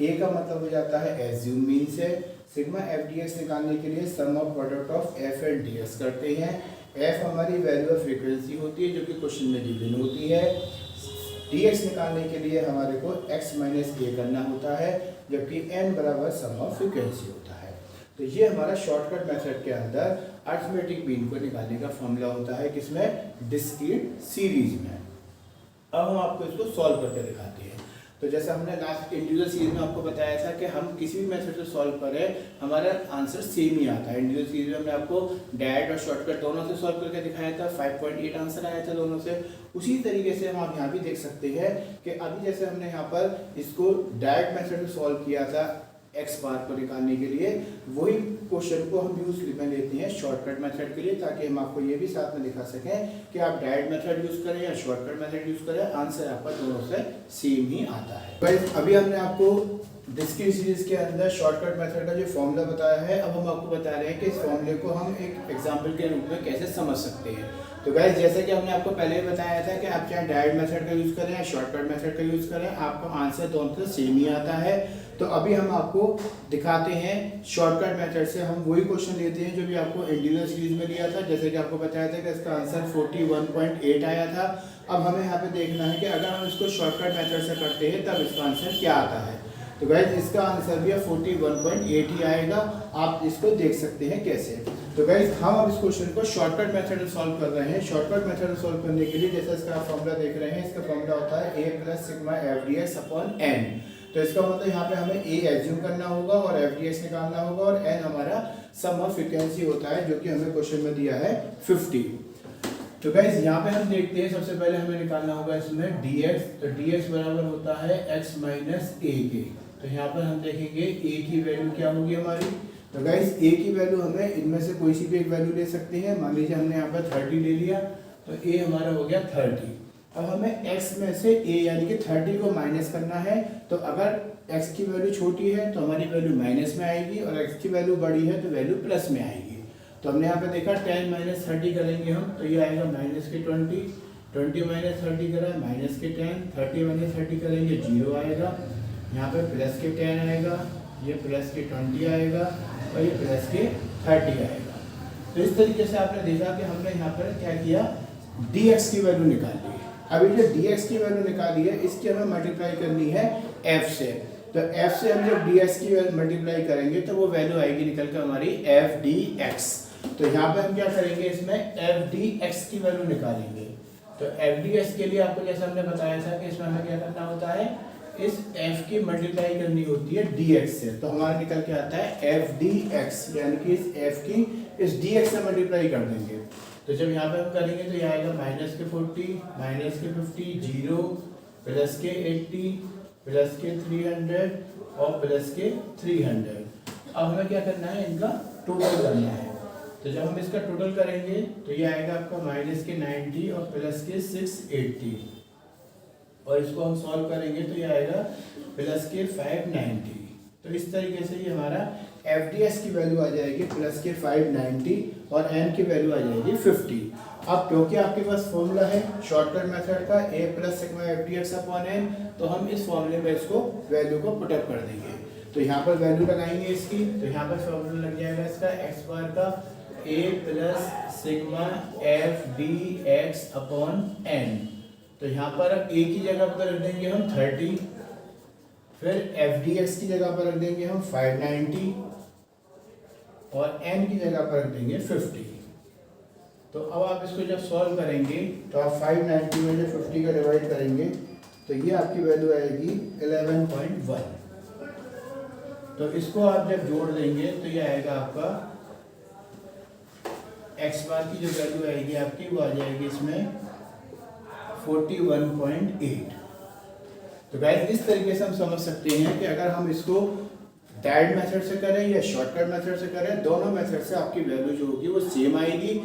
a का मतलब हो जाता है एज्यूम मीन से, सिग्मा एफ डी एक्स निकालने के लिए sum of product of f and d x करते हैं। एफ हमारी वैल्यू ऑफ फ्रीक्वेंसी होती है जो कि क्वेश्चन में गिवन होती है, डी एक्स निकालने के लिए हमारे को एक्स माइनस ए करना होता है, जबकि एन बराबर सम ऑफ फ्रीक्वेंसी होता है। तो ये हमारा शॉर्टकट मेथड के अंदर अर्थमेटिक मीन को निकालने का फॉर्मूला होता है, किसमें, डिस्क्रीट सीरीज में। अब हम आपको इसको सॉल्व करके दिखाते हैं। तो जैसा हमने लास्ट इंडिविजुअल सीरीज में आपको बताया था कि हम किसी भी मेथड से सॉल्व करें हमारा आंसर सेम ही आता है। इंडिविजुअल सीरीज में हमने आपको डायरेक्ट और शॉर्टकट दोनों से सॉल्व करके दिखाया था, 5.8 आंसर आया था दोनों से। उसी तरीके से हम आप यहाँ भी देख सकते हैं कि अभी जैसे हमने यहाँ पर इसको डायरेक्ट मेथड में सॉल्व किया था एक्स बार को निकालने के लिए, वही क्वेश्चन को हम यूज में लेते हैं शॉर्टकट मेथड के लिए, ताकि हम आपको ये भी साथ में दिखा सकें कि आप डायरेक्ट मेथड यूज करें या शॉर्टकट मेथड यूज करें, आंसर आपका दोनों से सेम ही आता है। गाइस अभी हमने आपको डिस्क्रीट सीरीज के अंदर शॉर्टकट मेथड का जो फॉर्मूला बताया है, अब हम आपको बता रहे हैं कि इस फॉर्मूले को हम एक एग्जाम्पल के रूप में कैसे समझ सकते हैं। तो गाइस जैसे कि हमने आपको पहले बताया था कि आप चाहे डायरेक्ट मेथड का यूज करें या शॉर्टकट मेथड का यूज करें, आपका आंसर दोनों से सेम ही आता है। तो अभी हम आपको दिखाते हैं शॉर्टकट मेथड से हम वही क्वेश्चन लेते हैं जो भी आपको इंडिविजुअल सीरीज में लिया था। जैसे कि आपको बताया था कि इसका आंसर 41.8 आया था। अब हमें यहाँ पे देखना है कि अगर हम इसको शॉर्टकट मेथड से करते हैं तब इसका आंसर क्या आता है। तो गाइस इसका आंसर भी 41.8 ही आएगा, आप इसको देख सकते हैं कैसे। तो गाइस हम अब इस क्वेश्चन को शॉर्टकट मेथड में सॉल्व कर रहे हैं। शॉर्टकट मेथड में सॉल्व करने के लिए जैसा इसका फॉर्मूला देख रहे हैं, इसका फॉर्मूला होता है a plus sigma f d x upon N. तो इसका मतलब यहाँ पे हमें a एज्यूम करना होगा और एफ डी एक्स निकालना होगा और n हमारा सम ऑफ फ्रीक्वेंसी होता है जो कि हमें क्वेश्चन में दिया है 50। तो गाइस यहाँ पे हम देखते हैं, सबसे पहले हमें निकालना होगा इसमें dx। तो dx बराबर होता है x माइनस ए के। तो यहाँ पर हम देखेंगे a की वैल्यू क्या होगी हमारी। तो गाइस a की वैल्यू हमें इनमें से कोई सी भी एक वैल्यू ले सकते हैं। मान लीजिए हमने यहाँ पर 30 ले लिया, तो a हमारा हो गया 30। अब हमें x में से a यानी कि 30 को माइनस करना है। तो अगर x की वैल्यू छोटी है तो हमारी वैल्यू माइनस में आएगी और x की वैल्यू बड़ी है तो वैल्यू प्लस में आएगी। तो हमने यहाँ पे देखा 10 माइनस 30 करेंगे हम, तो ये आएगा माइनस के 20, 20 माइनस 30 करा माइनस के 10, 30 माइनस 30 करेंगे 0 आएगा, यहाँ पे प्लस के 10 आएगा, ये प्लस के 20 आएगा और ये प्लस के 30 आएगा। तो इस तरीके से आपने देखा कि हमने यहाँ पर क्या किया, dx की वैल्यू निकाल ली। अभी जो dx की वैल्यू निकाली है इसकी हमें मल्टीप्लाई करनी है f से। तो f से हम जब dx की वैल्यू मल्टीप्लाई करेंगे तो वो वैल्यू आएगी निकल कर हमारी f dx। तो यहाँ पे हम क्या करेंगे, इसमें f dx की वैल्यू निकालेंगे। तो f dx के लिए आपको जैसा हमने बताया था कि इसमें हमें क्या करना होता है, इस f की मल्टीप्लाई करनी होती है dx से। तो हमारा निकल के आता है f dx, यानी कि इस f की इस dx से मल्टीप्लाई कर देंगे। तो जब यहाँ पे हम करेंगे तो ये आएगा माइनस के 40, माइनस के 50, 0, प्लस के 80, प्लस के 300 और प्लस के 300। अब हमें क्या करना है, इनका टोटल करना है। तो जब हम इसका टोटल करेंगे तो ये आएगा आपका माइनस के 90 और प्लस के 680 और इसको हम सॉल्व करेंगे तो ये आएगा प्लस के 590। तो इस तरीके से ये हमारा एफ डी एस की वैल्यू आ जाएगी प्लस के 590 और एन की वैल्यू आ जाएगी 50। अब क्योंकि आपके पास फॉर्मूला है शॉर्टकट मेथड का a plus sigma f d x upon N, तो हम इस फॉर्मूले में इसको वैल्यू को पुटअप कर देंगे। तो यहाँ पर वैल्यू लगाएंगे इसकी, तो यहाँ पर फॉर्मूला लग जाएगा इसका एक्स बार का a plus sigma f d x upon N. तो यहाँ पर अब a की जगह पर रख देंगे हम 30, फिर एफ डी एक्स की जगह पर रख देंगे हम 590 और n की जगह पर रख देंगे 50। तो अब आप इसको जब सॉल्व करेंगे तो आप 590 में जब 50 का डिवाइड करेंगे तो ये आपकी वैल्यू आएगी 11.1। तो इसको आप जब जोड़ देंगे तो ये आएगा आपका x बार की जो वैल्यू आएगी आपकी वो आ जाएगी इसमें 41.8। तो गाइस इस तरीके से हम समझ सकते हैं कि अगर हम इसको डायरेक्ट मेथड से करें या शॉर्टकट मेथड से करें, दोनों मेथड से आपकी वैल्यू जो होगी वो सेम आएगी।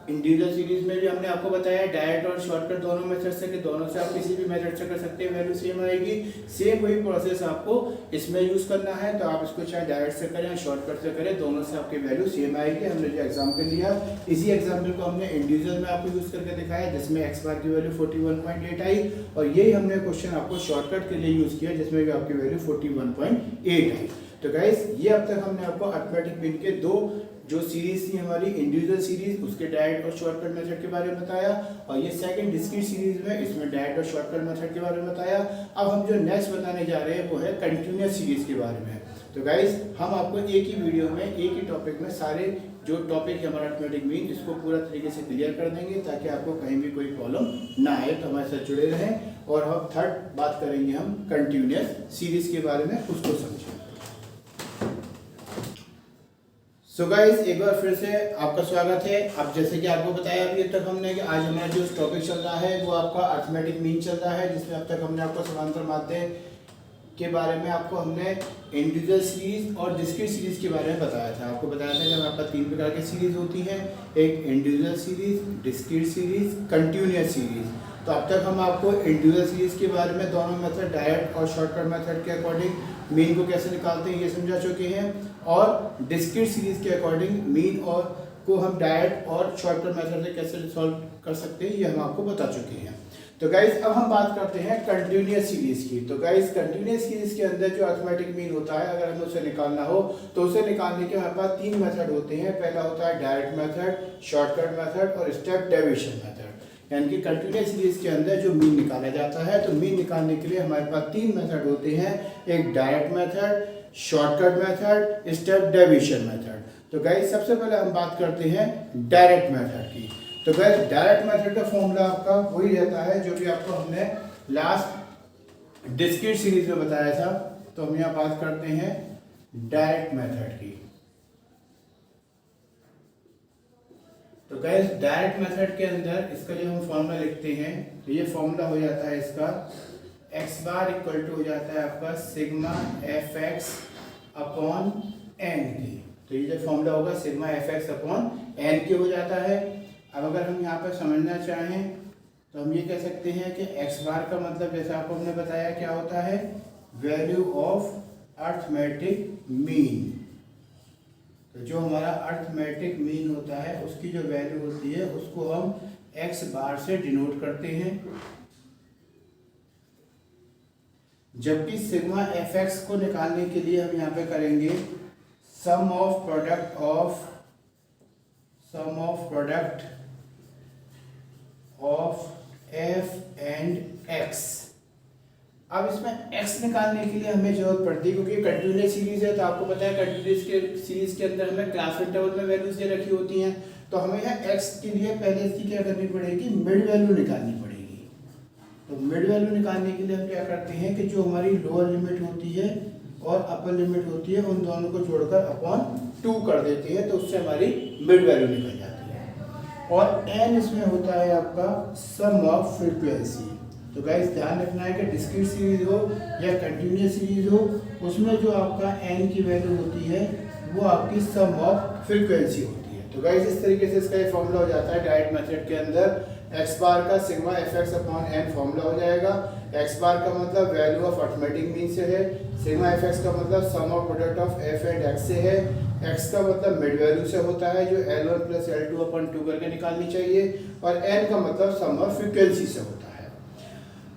इंडिविजुअल सीरीज में भी हमने आपको बताया डायरेक्ट और शॉर्टकट दोनों मेथड से कि दोनों से आप किसी भी मेथड से कर सकते हैं, वैल्यू सेम आएगी। सेम वही प्रोसेस आपको इसमें यूज करना है। तो आप इसको चाहे डायरेक्ट से करें या शॉर्टकट से करें, दोनों से आपकी वैल्यू सेम आएगी। हमने जो एग्जाम्पल लिया इसी एग्जाम्पल को हमने इंडिविजुअल में आपको यूज करके दिखाया जिसमें एक्स बार की वैल्यू 41.8 आई, और यही हमने क्वेश्चन आपको शॉर्टकट के लिए यूज किया जिसमें भी आपकी वैल्यू 41.8 आई। तो गाइस ये अब तक हमने आपको अरिथमेटिक मीन के दो जो सीरीज थी हमारी इंडिविजुअल सीरीज उसके डायरेक्ट और शॉर्टकट मेथड के बारे में बताया, और ये सेकंड डिस्क्रीट सीरीज में इसमें डायरेक्ट और शॉर्टकट मेथड के बारे में बताया। अब हम जो नेक्स्ट बताने जा रहे हैं वो है कंटिन्यूअस सीरीज के बारे में। तो गाइस हम आपको एक ही वीडियो में एक ही टॉपिक में सारे जो टॉपिक है हमारा अरिथमेटिक मीन इसको पूरा तरीके से क्लियर कर देंगे ताकि आपको कहीं भी कोई प्रॉब्लम ना आए। तो हमारे साथ जुड़े रहें। और हम थर्ड बात करेंगे हम कंटिन्यूअस सीरीज के बारे में, उसको समझें। सो गाइस एक बार फिर से आपका स्वागत है। अब जैसे कि आपको बताया अभी तक हमने कि आज हमारा जो टॉपिक चल रहा है वो आपका अरिथमेटिक मीन चल रहा है, जिसमें अब तक हमने आपको समांतर माध्य के बारे में आपको हमने इंडिविजुअल सीरीज और डिस्क्रीट सीरीज के बारे में बताया था। आपको बताया था कि आपका तीन प्रकार की सीरीज होती है, एक individual series, discrete series, continuous series. तो अब तक हम आपको इंडिविजुअल सीरीज के बारे में दोनों मेथड डायरेक्ट और शॉर्टकट मेथड के अकॉर्डिंग मीन को कैसे निकालते हैं ये समझा चुके हैं, और डिस्क्रीट सीरीज के अकॉर्डिंग मीन और को हम डायरेक्ट और शॉर्टकट मेथड से कैसे सॉल्व कर सकते हैं ये हम आपको बता चुके हैं। तो गाइस अब हम बात करते हैं कंटिन्यूअस सीरीज की। तो गाइस कंटिन्यूअस सीरीज के अंदर जो अरिथमेटिक मीन होता है अगर हमें उसे निकालना हो तो उसे निकालने के हमारे पास तीन मेथड होते हैं। पहला होता है डायरेक्ट मेथड, शॉर्टकट मेथड और स्टेप डेविएशन मेथड। यानी कि कंटिन्यूअस सीरीज के अंदर जो मीन निकाला जाता है तो मीन निकालने के लिए हमारे पास तीन मेथड होते हैं, एक direct method, shortcut method, step deviation method. तो गाइस सबसे पहले हम बात करते हैं डायरेक्ट मेथड की। तो गाइस डायरेक्ट मेथड का फॉर्मूला आपका वही रहता है जो भी आपको हमने लास्ट डिस्क्रीट सीरीज में बताया था। तो हम यहाँ बात करते हैं डायरेक्ट मेथड की। तो गाइस डायरेक्ट मेथड के अंदर इसका जो हम फॉर्मूला लिखते हैं तो ये फॉर्मूला हो जाता है इसका x बार इक्वल टू हो जाता है आपका sigma f x upon n के। तो ये जो फॉर्मूला होगा sigma f x upon n के हो जाता है। अब अगर हम यहाँ पर समझना चाहें तो हम ये कह सकते हैं कि x बार का मतलब जैसे आपको हमने बताया क्या होता है, वैल्यू ऑफ अरिथमेटिक मीन। तो जो हमारा अरिथमेटिक मीन होता है उसकी जो वैल्यू होती है उसको हम x बार से डिनोट करते हैं, जबकि सिग्मा एफ एक्स को निकालने के लिए हम यहाँ पे करेंगे sum of product of f and x. अब इसमें x निकालने के लिए हमें जरूरत पड़ती है क्योंकि कंटिन्यूअस सीरीज है। तो आपको पता है कंटिन्यूअस के सीरीज के अंदर हमें क्लास इंटरवल में वैल्यूज दे रखी होती हैं। तो हमें यहाँ x के लिए पहले इसकी क्या करनी पड़ेगी, मिड वैल्यू निकालनी पड़ेगी। तो मिड वैल्यू निकालने के लिए हम क्या करते हैं कि जो हमारी लोअर लिमिट होती है और अपर लिमिट होती है उन दोनों को जोड़कर अपॉन 2 कर देते हैं, तो उससे हमारी मिड वैल्यू निकल जाती है। और n इसमें होता है आपका सम ऑफ फ्रीक्वेंसी। तो गाइस ध्यान रखना है कि डिस्क्रीट सीरीज हो या कंटिन्यूअस सीरीज हो उसमें जो आपका n की वैल्यू होती है वो आपकी सम ऑफ फ्रीक्वेंसी होती है। तो गाइस इस तरीके से इसका ये फॉर्मूला हो जाता है डायरेक्ट मेथड के अंदर। x बार का sigma f x upon n formula हो जाएगा। x बार का मतलब वैल्यू ऑफ अरिथमेटिक मीन से है, सिग्मा एफ एक्स का मतलब sum of product of f and x से है, x का मतलब मिड वैल्यू से होता है जो L1 प्लस L2 अपॉन 2 करके निकालनी चाहिए, और n का मतलब सम ऑफ फ्रीक्वेंसी से होता है।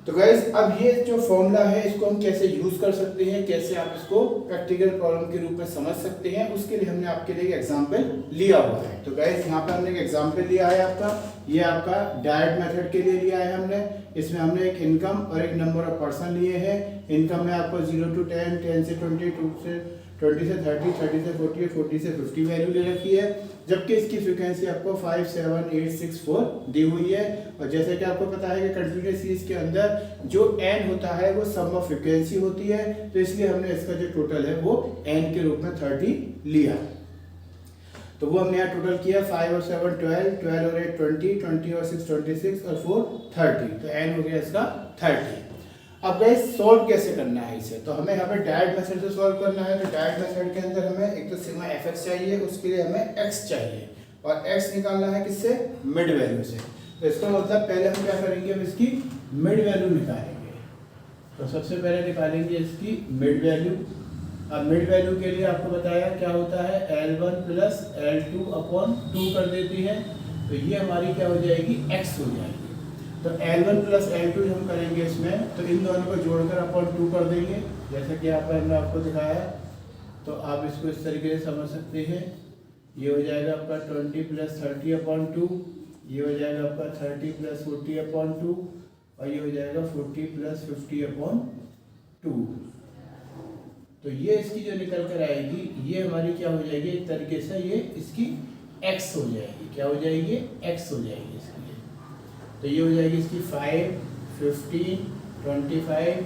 तो गाइस अब ये जो फॉर्मूला है इसको हम कैसे यूज कर सकते हैं, कैसे आप इसको प्रैक्टिकल प्रॉब्लम के रूप में समझ सकते हैं, उसके लिए हमने आपके लिए एक एग्जांपल लिया हुआ है। तो गाइस यहाँ पे हमने एक एग्जांपल लिया है आपका, ये आपका डायरेक्ट मेथड के लिए लिया है हमने। इसमें हमने एक इनकम और एक नंबर ऑफ पर्सन लिए हैं। इनकम में आपको 0 to 10, 10 से 20, 2 से 20 से 30, 30 से 40 और 40 से 50 वैल्यू ले रखी है। जबकि इसकी फ्रीक्वेंसी आपको 5, 7, 8, 6, 4 दी हुई है। और जैसे कि आपको पता है कि कंटिन्यूअस सीरीज के अंदर जो n होता है वो सम ऑफ फ्रीक्वेंसी होती है, तो इसलिए हमने इसका जो टोटल है वो n के रूप में 30 लिया। तो वो हमने यहाँ टोटल किया 5 और 7 12, 12 और 8 20, 20 और 6 26 और 4 30, तो n हो गया इसका 30। अब गाइस सॉल्व कैसे करना है इसे, तो हमें यहाँ पे डायरेक्ट मेथड से सॉल्व करना है। तो डायरेक्ट मेथड के अंदर हमें एक तो सिग्मा fx चाहिए, उसके लिए हमें x चाहिए और x निकालना है किससे, मिड वैल्यू से। तो इसका मतलब पहले हम क्या करेंगे, हम इसकी मिड वैल्यू निकालेंगे। तो सबसे पहले निकालेंगे इसकी मिड वैल्यू। अब मिड वैल्यू के लिए आपको बताया क्या होता है, L1 प्लस L2 अपॉन 2 कर देती है, तो ये हमारी क्या हो जाएगी, x हो जाएगी। तो L1 प्लस L2 हम करेंगे इसमें, तो इन दोनों को जोड़कर अपॉन 2 कर देंगे, जैसा कि यहाँ पर हमने आपको दिखाया। तो आप इसको इस तरीके से समझ सकते हैं, ये हो जाएगा आपका 20 प्लस 30 अपॉन 2, ये हो जाएगा आपका 30 प्लस 40 अपॉन 2 और ये हो जाएगा 40 प्लस 50 अपॉन 2। तो ये इसकी जो निकल कर आएगी ये हमारी क्या हो जाएगी, एक तरीके से ये इसकी x हो जाएगी। क्या हो जाएगी, x हो जाएगी इसकी। तो ये हो जाएगी इसकी 5, 15, 25,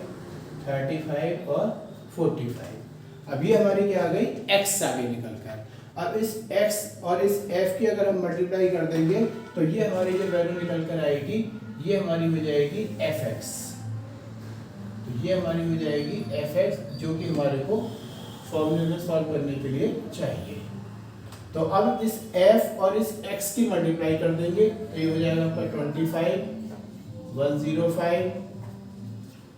35 और 45। अब ये हमारी क्या आ गई, x आ गई निकल कर। अब इस x और इस f की अगर हम मल्टीप्लाई कर देंगे तो ये हमारी जो वैल्यू निकल कर आएगी ये हमारी हो जाएगी fx। तो ये हमारी हो जाएगी fx, जो कि हमारे को फॉर्मूले में सॉल्व करने के लिए चाहिए। तो अब इस f और इस x की मल्टीप्लाई कर देंगे, तो ये हो जाएगा आपका 25, 105,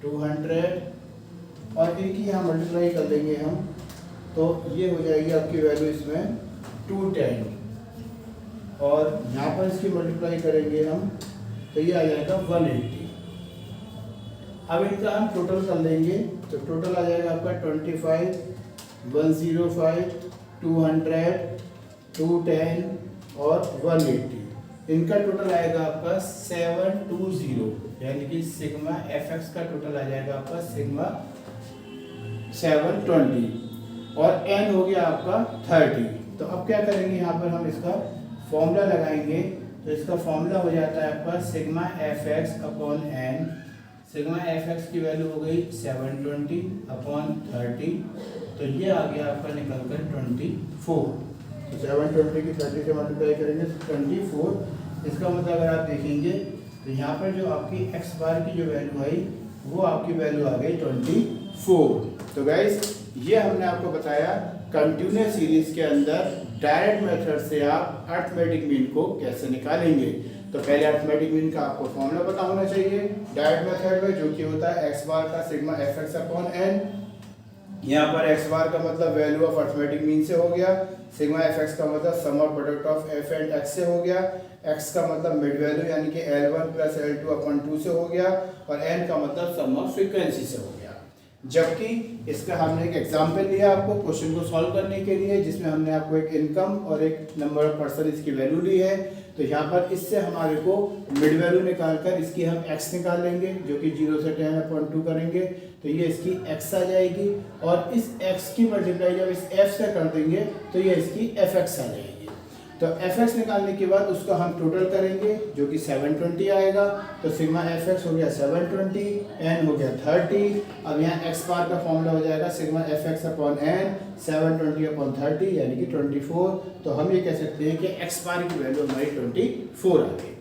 200 और एक ही यहाँ मल्टीप्लाई कर देंगे हम, तो ये हो जाएगी आपकी वैल्यू इसमें 210 और यहाँ पर इसकी मल्टीप्लाई करेंगे हम, तो ये आ जाएगा 180। अब इनका हम टोटल कर लेंगे, तो टोटल आ जाएगा आपका 25, 105, 200, 210 और 180। इनका टोटल आएगा आपका 720, यानी कि सिग्मा fx का टोटल आ जाएगा आपका सिग्मा 720 और n हो गया आपका 30। तो अब क्या करेंगे, यहाँ पर हम इसका फॉर्मूला लगाएंगे। तो इसका फॉर्मूला हो जाता है आपका sigma fx upon n। Sigma fx की वैल्यू हो गई 720 अपॉन 30, तो ये आ गया आपका निकल कर 24। तो 720 की 30 से मल्टीप्लाई करेंगे 24। इसका मतलब अगर आप देखेंगे तो यहाँ पर जो आपकी x बार की जो वैल्यू आई वो आपकी वैल्यू आ गई 24। तो गाइस ये हमने आपको बताया कंटिन्यूअस सीरीज के अंदर डायरेक्ट मेथड से आप अरिथमेटिक मीन को कैसे निकालेंगे। तो पहले अरिथमेटिक मीन का आपको फॉर्मूला पता होना चाहिए डायरेक्ट मेथड में, जो कि होता है x बार का सिग्मा fx अपॉन n। यहाँ पर x बार का मतलब वैल्यू ऑफ अरिथमेटिक मीन से हो गया, सिग्मा fx का मतलब sum of product of f and x से हो गया, x का मतलब मिड वैल्यू यानी कि L1 प्लस L2 अपॉन 2 से हो गया और n का मतलब सम ऑफ फ्रीक्वेंसी से हो गया। जबकि इसका हमने एक एग्जांपल लिया आपको क्वेश्चन को सॉल्व करने के लिए, जिसमें हमने आपको एक इनकम और एक नंबर ऑफ पर्सन इसकी वैल्यू ली है। तो यहाँ पर इससे हमारे को मिड वैल्यू निकालकर इसकी हम x निकाल लेंगे, जो कि 0 से 10 अपॉन 2 करेंगे, तो ये इसकी x आ जाएगी और इस x की मल्टीप्लाई जब इस f से कर देंगे तो ये इसकी fx आ जाएगी। तो fx निकालने के बाद उसका हम टोटल करेंगे, जो कि 720 आएगा। तो सिग्मा fx हो गया 720, n हो गया 30। अब यहाँ x बार का फॉर्मूला हो जाएगा sigma fx upon n 720 upon 30 यानी कि 24। तो हम ये कह सकते हैं कि x बार की वैल्यू हमारी 24 आ गई।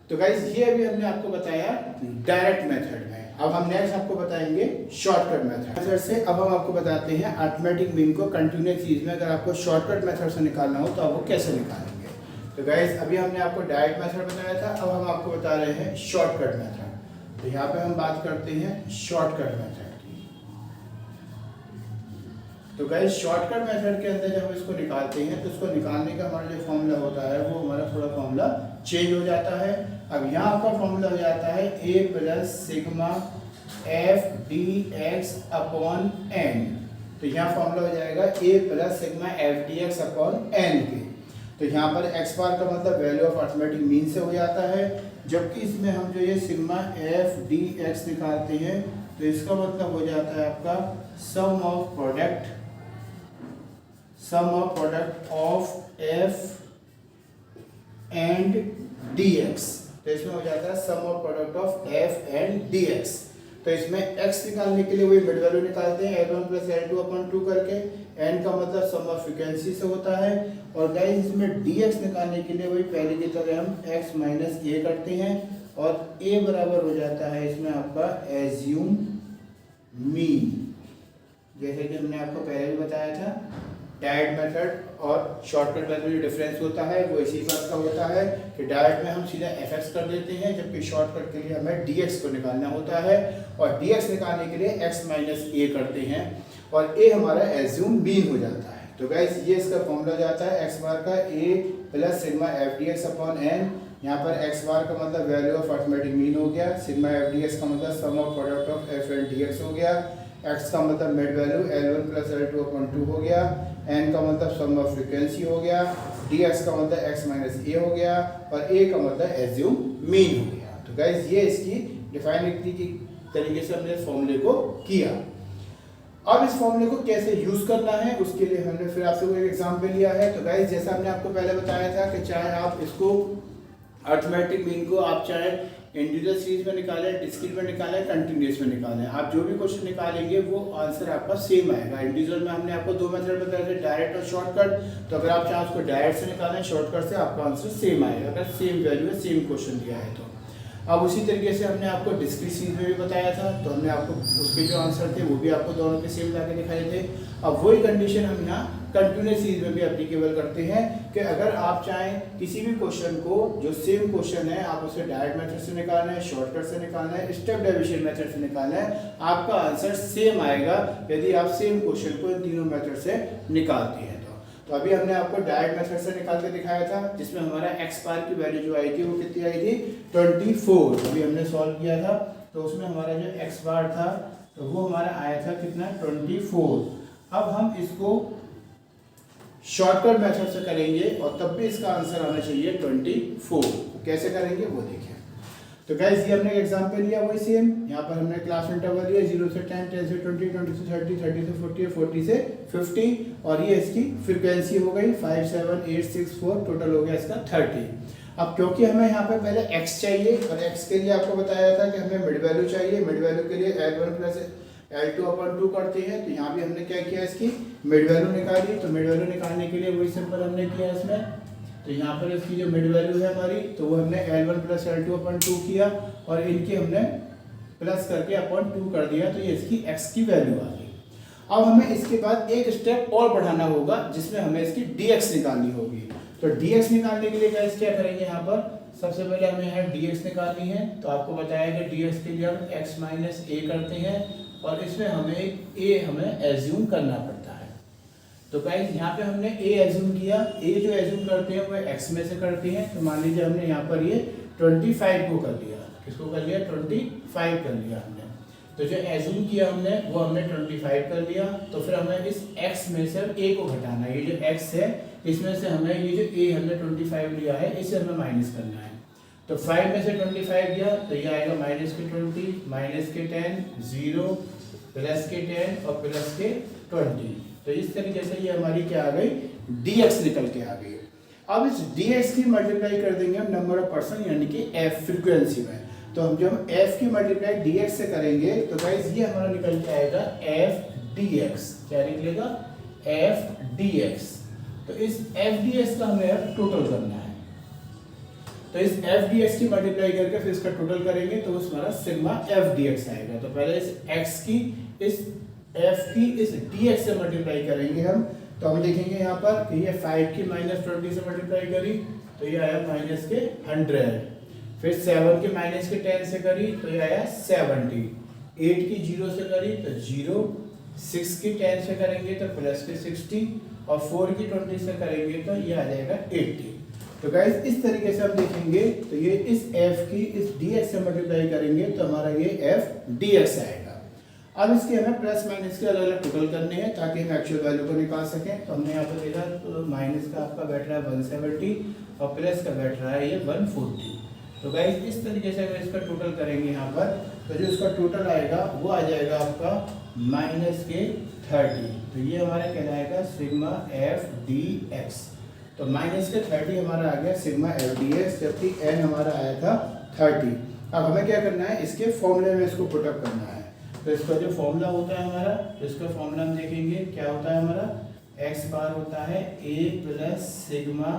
तो गाइज ये अभी हमने आपको बताया डायरेक्ट मेथड में। अब हम नेक्स्ट आपको बताएंगे शॉर्टकट मेथड से। अब हम आपको बताते हैं अरिथमेटिक मीन को कंटिन्यूअस सीरीज में अगर आपको शॉर्टकट मेथड से निकालना हो तो आप वो कैसे निकालेंगे। तो गाइज अभी हमने आपको डायरेक्ट मेथड बताया था, अब हम आपको बता रहे हैं शॉर्टकट मेथड। तो यहाँ पे हम बात करते हैं शॉर्टकट मेथड की। तो गाइज शॉर्टकट मेथड के अंदर जब हम इसको निकालते हैं तो इसको निकालने का हमारा जो फॉर्मूला होता है वो हमारा थोड़ा फॉर्मूला चेंज हो जाता है। अब यहाँ आपका फॉर्मूला हो जाता है a plus sigma f dx upon n। तो यहाँ फॉर्मूला हो जाएगा a plus sigma f dx upon n के। तो यहाँ पर x बार का मतलब वैल्यू ऑफ अरिथमेटिक मीन से हो जाता है, जबकि इसमें हम जो ये सिग्मा f dx निकालते हैं तो इसका मतलब हो जाता है आपका sum of product of f and d x. तो इसमें हो जाता है sum of product of f and d x. तो इसमें x निकालने के लिए वही मिड वैल्यू निकालते हैं L1 प्लस L2/2 करके। n का मतलब सम ऑफ फ्रीक्वेंसी से होता है। और गाइस इसमें dx निकालने के लिए वही पहले की तरह हम x माइनस a करते हैं और a बराबर हो जाता है इसमें आपका एज्यूम मीन। जैसे कि हमने आपको पहले भी बताया था, डायरेक्ट मेथड और शॉर्टकट मेथड में डिफरेंस होता है वो इसी बात का होता है कि डायरेक्ट में हम सीधा fx कर देते हैं, जबकि शॉर्टकट के लिए हमें dx को निकालना होता है और dx निकालने के लिए x माइनस a करते हैं और a हमारा एज्यूम मीन हो जाता है। तो गाइस ये इसका फॉर्मूला जाता है x बार का a plus sigma f d x upon N. यहाँ पर x बार का मतलब वैल्यू ऑफ अर्थमेटिक मीन हो गया, सिग्मा एफ डी एक्स का मतलब sum of product of f and d x हो गया, x का मतलब mid value L1 plus L2/2 हो गया, n का मतलब सम ऑफ फ्रीक्वेंसी हो गया, dx का मतलब x माइनस a हो गया और a का मतलब एज्यूम मीन हो गया। तो गाइस ये इसकी डिफाइनिटी की तरीके से हमने फॉर्मूले को किया। अब इस फॉर्मूले को कैसे यूज करना है उसके लिए हमने फिर आपसे कोई एग्जांपल लिया है। तो गाइस जैसा हमने आपको पहले बताया था कि चाहे आप इसको अर्थमेटिक मीन को आप चाहे इंडिविजुअल सीरीज में निकालें, डिस्क्रीट में निकालें, कंटिन्यूअस में निकालें, आप जो भी क्वेश्चन निकालेंगे वो आंसर आपका सेम आएगा। इंडिविजुअल में हमने आपको दो मेथड बताए थे, डायरेक्ट और शॉर्टकट। तो अगर आप चाहें उसको डायरेक्ट से निकालें, शॉर्टकट से, आपका आंसर सेम आएगा अगर सेम वैल्यू है, सेम क्वेश्चन दिया है तो। अब उसी तरीके से हमने आपको डिस्क्रीट सीरीज में भी बताया था, तो हमने आपको उसके जो आंसर थे वो भी आपको दोनों के सेम लाके दिखाए थे। अब वही कंडीशन हम यहाँ कंटिन्यूअस सीरीज में भी एप्लीकेबल करते हैं कि अगर आप चाहें किसी भी क्वेश्चन को, जो सेम क्वेश्चन है, आप उसे डायरेक्ट मेथड से निकालना है, शॉर्टकट से निकालना है, स्टेप डेविएशन मेथड से निकालना है, आपका आंसर सेम आएगा यदि आप सेम क्वेश्चन को इन तीनों मेथड से निकालते हैं। तो अभी हमने आपको डायरेक्ट मेथड से निकाल के दिखाया था, जिसमें हमारा x बार की वैल्यू जो आई थी वो कितनी आई थी 24। अभी हमने सॉल्व किया था तो उसमें हमारा जो x बार था तो वो हमारा आया था कितना 24। अब हम इसको शॉर्टकट मेथड से करेंगे और तब भी इसका आंसर आना चाहिए 24। तो कैसे करेंगे वो देखिए। तो गाइस ये हमने एग्जांपल लिया वही सेम, यहाँ पर हमने क्लास इंटरवल लिया 0 से 10, 10 से 20, 20 से 30, 30 से 40, 40 से 50 और ये इसकी फ्रीक्वेंसी हो गई 5, 7, 8, 6, 4, टोटल हो गया इसका 30। अब क्योंकि हमें यहाँ पे पहले x चाहिए और x के लिए आपको बताया था कि हमें मिड वैल्यू चाहिए, मिड वैल्यू के लिए L1 प्लस L2/2 करते हैं। तो यहाँ भी हमने क्या किया, इसकी मिड वैल्यू निकाली। तो मिड वैल्यू निकालने के लिए वही सिंपल हमने किया इसमें। तो यहाँ पर इसकी जो मिड वैल्यू है हमारी, तो वो हमने L1 प्लस L2/2 किया और इनकी हमने प्लस करके अपॉन 2 कर दिया, तो ये इसकी x की वैल्यू आ गई। अब हमें इसके बाद एक स्टेप और बढ़ाना होगा जिसमें हमें इसकी dx निकालनी होगी। तो dx निकालने के लिए गाइस क्या करेंगे, यहाँ पर सबसे पहले हमें यहाँ dx निकालनी है। तो आपको बताया कि dx के लिए हम x माइनस a करते हैं और इसमें हमें a हमें एज्यूम करना पड़ता है। तो गाइस यहाँ पे हमने a एज्यूम किया, a जो एज्यूम करते हैं वो x में से करते हैं। तो मान लीजिए हमने यहाँ पर ये 25 को कर लिया, किसको कर लिया 25 कर लिया हमने। तो जो एज्यूम किया हमने वो हमने 25 कर लिया। तो फिर हमें इस x में से a को घटाना है, ये जो x है इसमें से हमें ये जो a हमने 25 लिया है इसे हमें माइनस करना है। तो 5 में से 25 दिया तो ये आएगा माइनस के 20, माइनस के 10, 0, प्लस के 10 और प्लस के 20। तो इस तरीके से ये हमारी क्या आ गई, dx निकल के आ गई। अब इस dx की मल्टीप्लाई कर देंगे हम नंबर ऑफ पर्सन यानी कि f फ्रीक्वेंसी में। तो हम जब f की मल्टीप्लाई dx से करेंगे तो गाइस ये हमारा निकल के आएगा f dx। क्या निकलेगा, f dx। तो इस f dx का हमें अब टोटल करना है। तो इस f dx की मल्टीप्लाई करके फिर इसका टोटल करेंगे तो हमारा सिग्मा f dx आएगा। तो पहले इस x की इस f की इस dx से मल्टीप्लाई करेंगे हम। तो हम देखेंगे यहाँ पर कि ये 5 की माइनस 20 से मल्टीप्लाई करी तो ये आया माइनस के 100, फिर 7 की माइनस के 10 से करी तो ये आया 70, 8 की 0 से करी तो 0, 6 की 10 से करेंगे तो प्लस के 60 और 4 की 20 से करेंगे तो ये आ जाएगा 80। तो गाइस इस तरीके से हम देखेंगे तो ये इस f की इस dx से मल्टीप्लाई करेंगे तो हमारा ये f dx आएगा। अब इसके हमें प्लस माइनस के अलग अलग टोटल करने हैं ताकि हम एक्चुअल वैल्यू को निकाल सकें। तो हमने यहाँ पर देखा तो माइनस का आपका बैठ रहा है 170 और प्लस का बैठ रहा है ये 140। तो गाइस इस तरीके से अगर इसका टोटल करेंगे यहाँ पर तो जो इसका टोटल आएगा वो आ जाएगा आपका माइनस के 30। तो ये हमारा कहलाएगा सिग्मा एफ डी एक्स। तो माइनस के 30 हमारा आ गया सिग्मा एफ डी एक्स, जबकि एन हमारा आया था 30। अब हमें क्या करना है, इसके फॉर्मूले में इसको पुटअप करना है। तो इसका जो फॉर्मूला होता है हमारा, तो इसका फॉर्मूला हम देखेंगे क्या होता है हमारा, एक्स बार होता है a plus sigma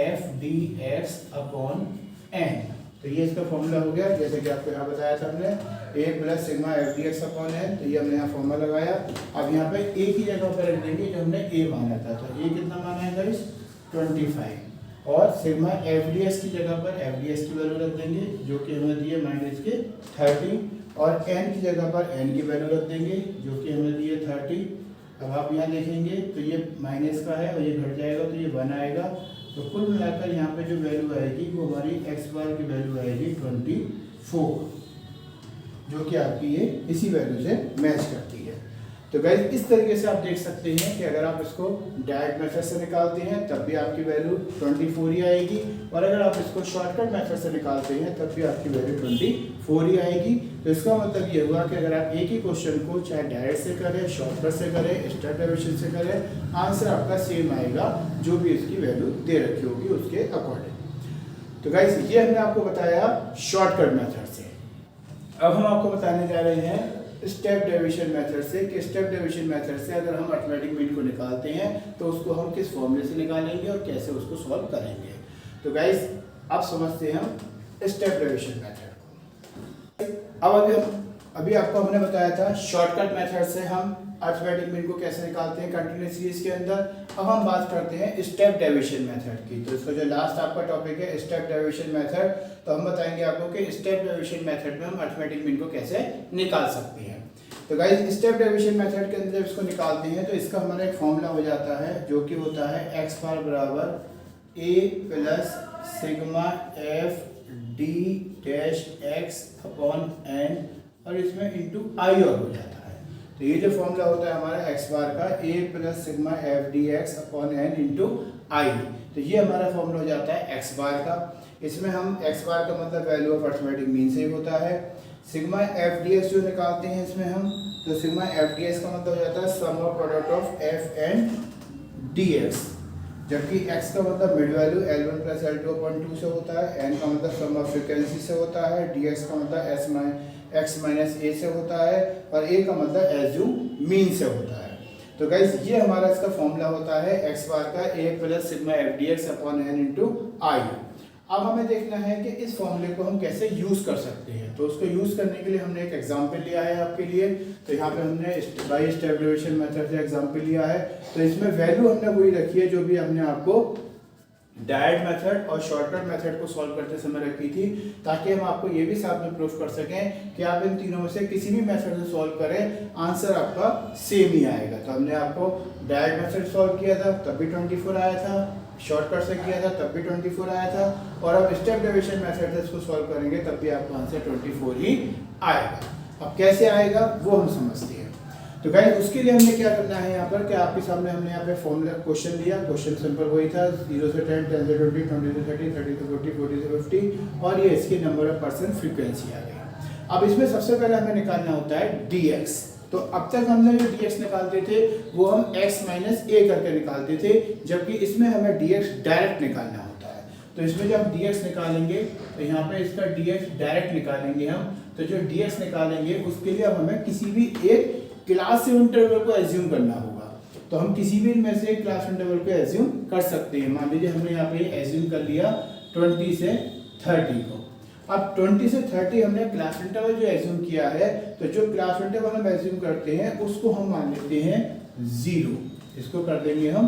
f d x upon N. तो ये इसका फॉर्मूला हो गया, जैसे कि आपको यहाँ बताया था हमने, a plus sigma f d x upon N. तो ये हमने यहाँ फॉर्मूला लगाया। अब यहाँ पे ए की जगह पर रख देंगे जो हमने ए माना था। तो ए कितना माना है गाइस, 25, और सिग्मा एफ डी एक्स की जगह पर एफ डी एक्स की वैल्यू रख देंगे जो कि हमें दी है माइनस के 30, और एन की जगह पर एन की वैल्यू रख देंगे जो कि हमें दी है 30। अब आप यहाँ देखेंगे तो ये माइनस का है और ये घट जाएगा तो ये 1 आएगा। तो कुल मिलाकर यहाँ पे जो वैल्यू आएगी वो हमारी एक्स बार की वैल्यू आएगी 24, जो कि आपकी ये इसी वैल्यू से मैच करती है। तो गाइस इस तरीके से आप देख सकते हैं कि अगर आप इसको डायरेक्ट मेथड से निकालते हैं तब भी आपकी वैल्यू 24 ही आएगी, और अगर आप इसको शॉर्टकट मेथड से निकालते हैं तब भी आपकी वैल्यू 24 ही आएगी। तो इसका मतलब ये हुआ कि अगर आप एक ही क्वेश्चन को चाहे डायरेक्ट से करें, शॉर्टकट से करें, स्टेप डेरिवेशन से करें, आंसर आपका सेम आएगा जो भी इसकी वैल्यू दे रखी होगी उसके अकॉर्डिंग। तो गाइस ये हमने आपको बताया शॉर्टकट मेथड से। अब हम आपको बताने जा रहे हैं स्टेप डेविएशन मेथड से, कि स्टेप डेविएशन मेथड से अगर हम अरिथमेटिक मीन को निकालते हैं तो उसको हम किस फॉर्मूले से निकालेंगे और कैसे उसको सॉल्व करेंगे। तो गाइस अब समझते हैं हम स्टेप डेविएशन मेथड को। अब अभी आपको हमने बताया था शॉर्टकट मेथड से हम अरिथमेटिक मीन को कैसे निकालते हैं कंटिन्यूअस सीरीज के अंदर। अब हम बात करते हैं स्टेप डेविएशन मेथड की। तो इसका जो लास्ट आपका टॉपिक है स्टेप डेविएशन मेथड, तो हम बताएंगे आपको कि स्टेप डेविएशन मेथड में हम अरिथमेटिक मीन को कैसे निकाल सकते हैं। तो गाइस स्टेप डेविएशन मेथड के अंदर जब इसको निकालते हैं तो इसका हमारा एक फॉर्मूला हो जाता है जो कि होता है एक्स बार बराबर ए plus sigma f d dash x upon n, और इसमें इंटू आई और हो जाता है। तो ये जो फॉर्मूला होता है हमारा एक्स बार का, ए plus sigma f d x upon n into i. तो ये हमारा फॉर्मूला हो जाता है एक्स बार का। इसमें हम एक्स बार का मतलब वैल्यू ऑफ अरिथमेटिक मीन से ही होता है। सिग्मा एफ डी एक्स जो निकालते हैं इसमें हम, तो सिग्मा एफ डी एक्स का मतलब हो जाता है sum of product of f and d x, जबकि x का मतलब mid value L1 plus L2 upon 2 से होता है, n का मतलब सम ऑफ फ्रीक्वेंसी से होता है, dx का मतलब x माइनस a से होता है, और a का मतलब एज्यूम मीन से होता है। तो गाइस ये हमारा इसका फॉर्मूला होता है x बार का a plus sigma f d x upon n into i. अब हमें देखना है कि इस फॉर्मूले को हम कैसे यूज कर सकते हैं। तो उसको यूज करने के लिए हमने एक एग्जांपल लिया है आपके लिए। तो यहाँ पे हमने बाय स्टेप डेरिवेशन मेथड से एग्जांपल लिया है। तो इसमें वैल्यू हमने वही रखी है जो भी हमने आपको डायरेक्ट मेथड और शॉर्टकट मेथड को सॉल्व करते समय रखी थी, ताकि हम आपको ये भी साथ में प्रूफ कर सकें कि आप इन तीनों में से किसी भी मेथड से सॉल्व करें आंसर आपका सेम ही आएगा। तो हमने आपको डायरेक्ट मेथड सॉल्व किया था तब भी 24 आया था, शॉर्टकट से किया था तब भी 24 आया था, और अब स्टेप डेरिवेशन मेथड से इसको सॉल्व करेंगे तब भी आपका आंसर 24 ही आएगा। अब कैसे आएगा वो हम समझते हैं। तो गाइस उसके लिए हमने क्या करना है यहाँ पर, कि आपके सामने हमने यहाँ पे फॉर्मूला क्वेश्चन दिया। क्वेश्चन सिंपल वही था, 0 से 10, 10 से 20, 20 से 30, 30 से 40, 40 से 50, और ये इसके नंबर ऑफ परसेंट फ्रीक्वेंसी आ गई। अब इसमें सबसे पहले हमें निकालना होता है dx। तो अब तक हमने जो dx निकालते थे वो हम x माइनस a करके निकालते थे, जबकि इसमें हमें dx डायरेक्ट निकालना होता है। तो इसमें जब dx निकालेंगे तो यहाँ पे इसका dx डायरेक्ट निकालेंगे हम। तो जो dx निकालेंगे उसके लिए अब हमें किसी भी एक क्लास इंटरवल को एज्यूम करना होगा। तो हम किसी भी में से क्लास इंटरवल को एज्यूम कर सकते हैं। मान लीजिए हमने यहाँ पे एज्यूम कर लिया 20 से 30 को। अब 20 से 30 हमने क्लास इंटरवल जो एज्यूम किया है, तो जो क्लास इंटरवल हम एज्यूम करते हैं उसको हम मान लेते हैं 0, इसको कर देंगे हम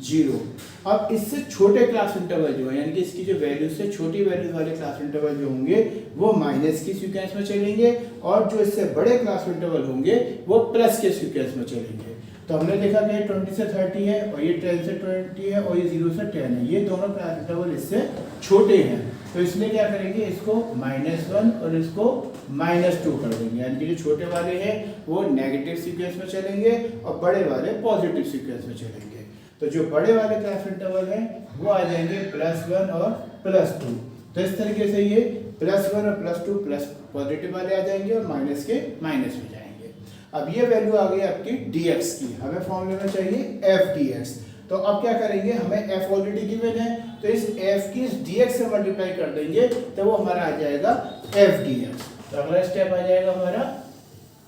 0। अब इससे छोटे क्लास इंटरवल जो है, यानी कि इसकी जो वैल्यू से छोटी वैल्यू वाले क्लास इंटरवल जो होंगे वो माइनस की सीक्वेंस में चलेंगे, और जो इससे बड़े क्लास इंटरवल होंगे वो प्लस के सीक्वेंस में चलेंगे। तो हमने देखा कि 20 से 30 है, और ये 10 से 20 है, और ये 0 से 10 है। ये दोनों क्लास इंटरवल इससे छोटे हैं, तो इसलिए क्या करेंगे, इसको -1 और इसको -2 कर देंगे। यानी कि जो छोटे वाले हैं वो नेगेटिव सीक्वेंस में चलेंगे और बड़े वाले पॉजिटिव सीक्वेंस में चलेंगे। तो जो बड़े वाले क्लास इंटरवल हैं वो आ जाएंगे +1 और +2। तो इस तरीके से ये +1 और +2 प्लस पॉजिटिव वाले आ जाएंगे और माइनस के माइनस में जाएंगे। अब ये वैल्यू आ गई आपकी dx की, हमें फॉर्मूले में चाहिए f dx। तो अब क्या करेंगे, हमें f ऑलरेडी गिवन है तो इस f की इस dx से मल्टीप्लाई कर देंगे तो वो हमारा आ जाएगा f dx। तो अगला स्टेप आ जाएगा हमारा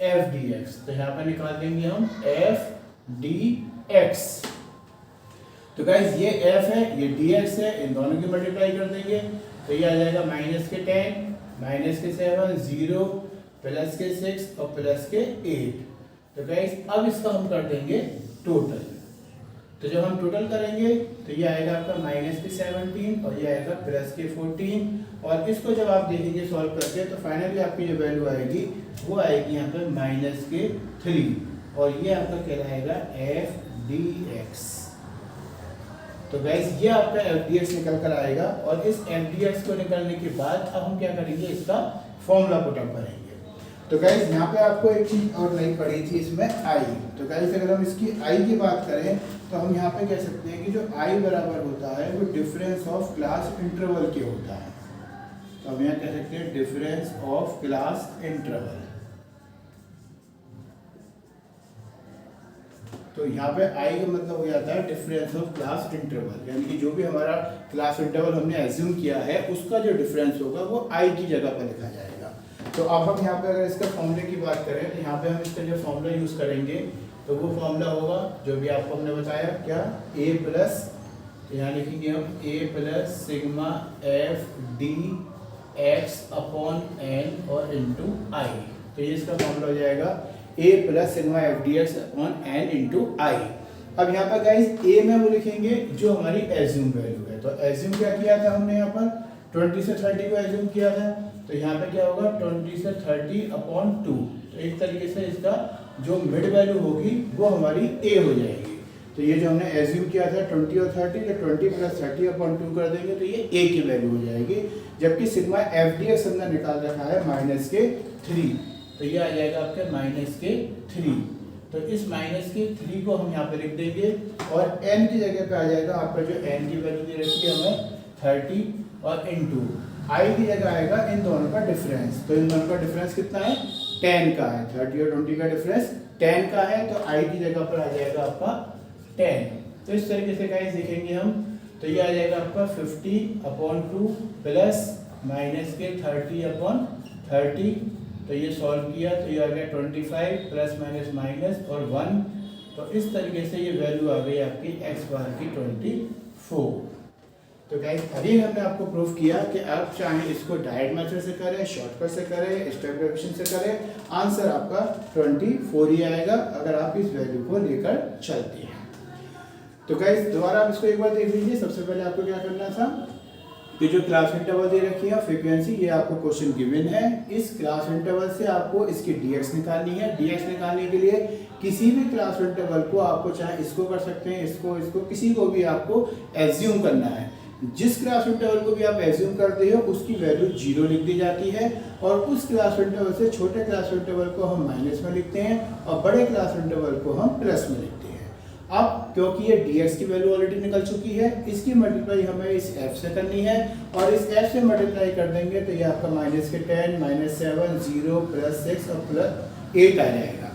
f dx, तो यहाँ पर निकाल देंगे हम f dx। तो गाइस ये f है, ये dx है, इन दोनों की मल्टीप्लाई कर देंगे तो ये आ जाएगा माइनस के 10, माइनस के 7, 0, प्लस के 6 और प्लस के 8। तो गाइस अब इसका हम कर देंगे टोटल। तो जब हम टोटल करेंगे तो ये आएगा आपका माइनस के 17 और ये आएगा प्लस के 14, और इसको जब आप देखेंगे सॉल्व करके तो फाइनली आपकी जो वैल्यू आएगी वो आएगी यहाँ पे माइनस के 3 और ये आपका कहलाएगा f dx। तो गाइस ये आपका f dx निकल कर आएगा और इस f dx को निकलने के बाद अब हम क्या करेंगे, इसका फॉर्मूला पुट अप करेंगे। तो गाइस यहाँ पे आपको एक चीज और नहीं पड़ी थी इसमें i। तो गाइस अगर हम इसकी i की बात करें तो हम यहाँ पे कह सकते हैं कि जो i बराबर होता है वो डिफरेंस ऑफ क्लास इंटरवल के होता है। तो हम यहाँ कह सकते हैं डिफरेंस ऑफ क्लास इंटरवल। तो यहाँ पे i का मतलब हो जाता है डिफरेंस ऑफ क्लास इंटरवल, यानी कि जो भी हमारा क्लास इंटरवल हमने एज्यूम किया है उसका जो डिफरेंस होगा वो i की जगह पर लिखा जाएगा। तो अब हम यहाँ पे अगर इसका फॉर्मूले की बात करें तो यहाँ पे हम इसका जो फॉर्मूला यूज करेंगे तो वो फॉर्मूला होगा जो भी आपको हमने बताया, क्या a प्लस, यहाँ लिखेंगे हम a plus sigma f d x upon n और इंटू i। तो ये इसका फॉर्मूला हो जाएगा a plus sigma f D x upon n into i। अब यहाँ पर गाइस a में वो लिखेंगे जो हमारी एज्यूम वैल्यू है। तो एज्यूम क्या किया था हमने, यहाँ पर 20 से 30 को एज्यूम किया था, तो यहाँ पे क्या होगा 20 से 30 अपॉन 2। तो एक तरीके से इसका जो मिड वैल्यू होगी वो हमारी a हो जाएगी। तो ये जो हमने एज्यूम किया था 20 और 30, तो 20 प्लस 30 अपॉन 2 कर देंगे तो ये a की वैल्यू हो जाएगी। जबकि सिग्मा f डी एक्स हमने निकाल रखा है माइनस के 3, तो ये आ जाएगा आपके माइनस के 3। तो इस माइनस के 3 को हम यहाँ पे लिख देंगे और n की जगह पे आ जाएगा आपका जो n की वैल्यू दे रखी है हमें 30 और इंटू i की जगह आएगा इन दोनों का डिफरेंस। तो इन दोनों का डिफरेंस कितना है, 10 का है। 30 और 20 का डिफरेंस 10 का है, तो i की जगह पर आ जाएगा आपका 10। तो इस तरीके से गाइस देखेंगे हम तो ये आ जाएगा आपका 50 अपॉन 2 प्लस माइनस के 30 अपॉन 30। तो ये सॉल्व किया तो ये आ गया 25 प्लस माइनस माइनस और 1। तो इस तरीके से ये वैल्यू आ गई आपकी x बार की 24। तो गाइस अभी हमने आपको प्रूफ किया कि आप चाहे इसको डायरेक्ट मेथड से करें, शॉर्टकट से करें, स्टेप से करें, आंसर आपका 24 ही आएगा अगर आप इस वैल्यू को लेकर चलते हैं। तो गाइस दोबारा आप इसको एक बार देख लीजिए। सबसे पहले आपको क्या करना था कि जो क्लास इंटरवल दे रखी है फ्रीक्वेंसी, ये आपको क्वेश्चन गिवन है। इस क्लास इंटरवल से आपको इसकी dx निकालनी है। dx निकालने के लिए किसी भी क्लास इंटरवल को आपको चाहे इसको कर सकते हैं, इसको किसी को भी आपको एज्यूम करना है। जिस क्लास इंटरवल को भी आप एज्यूम करते हो उसकी वैल्यू 0 लिख दी जाती है और उस क्लास इंटरवल से छोटे क्लास इंटरवल को हम माइनस में लिखते हैं और बड़े क्लास इंटरवल को हम प्लस में लिखते हैं। अब क्योंकि ये dx की वैल्यू ऑलरेडी निकल चुकी है, इसकी मल्टीप्लाई हमें इस f से करनी है और इस f से मल्टीप्लाई कर देंगे तो ये आपका माइनस के 10, माइनस 7, 0, प्लस 6 और प्लस 8 आ जाएगा।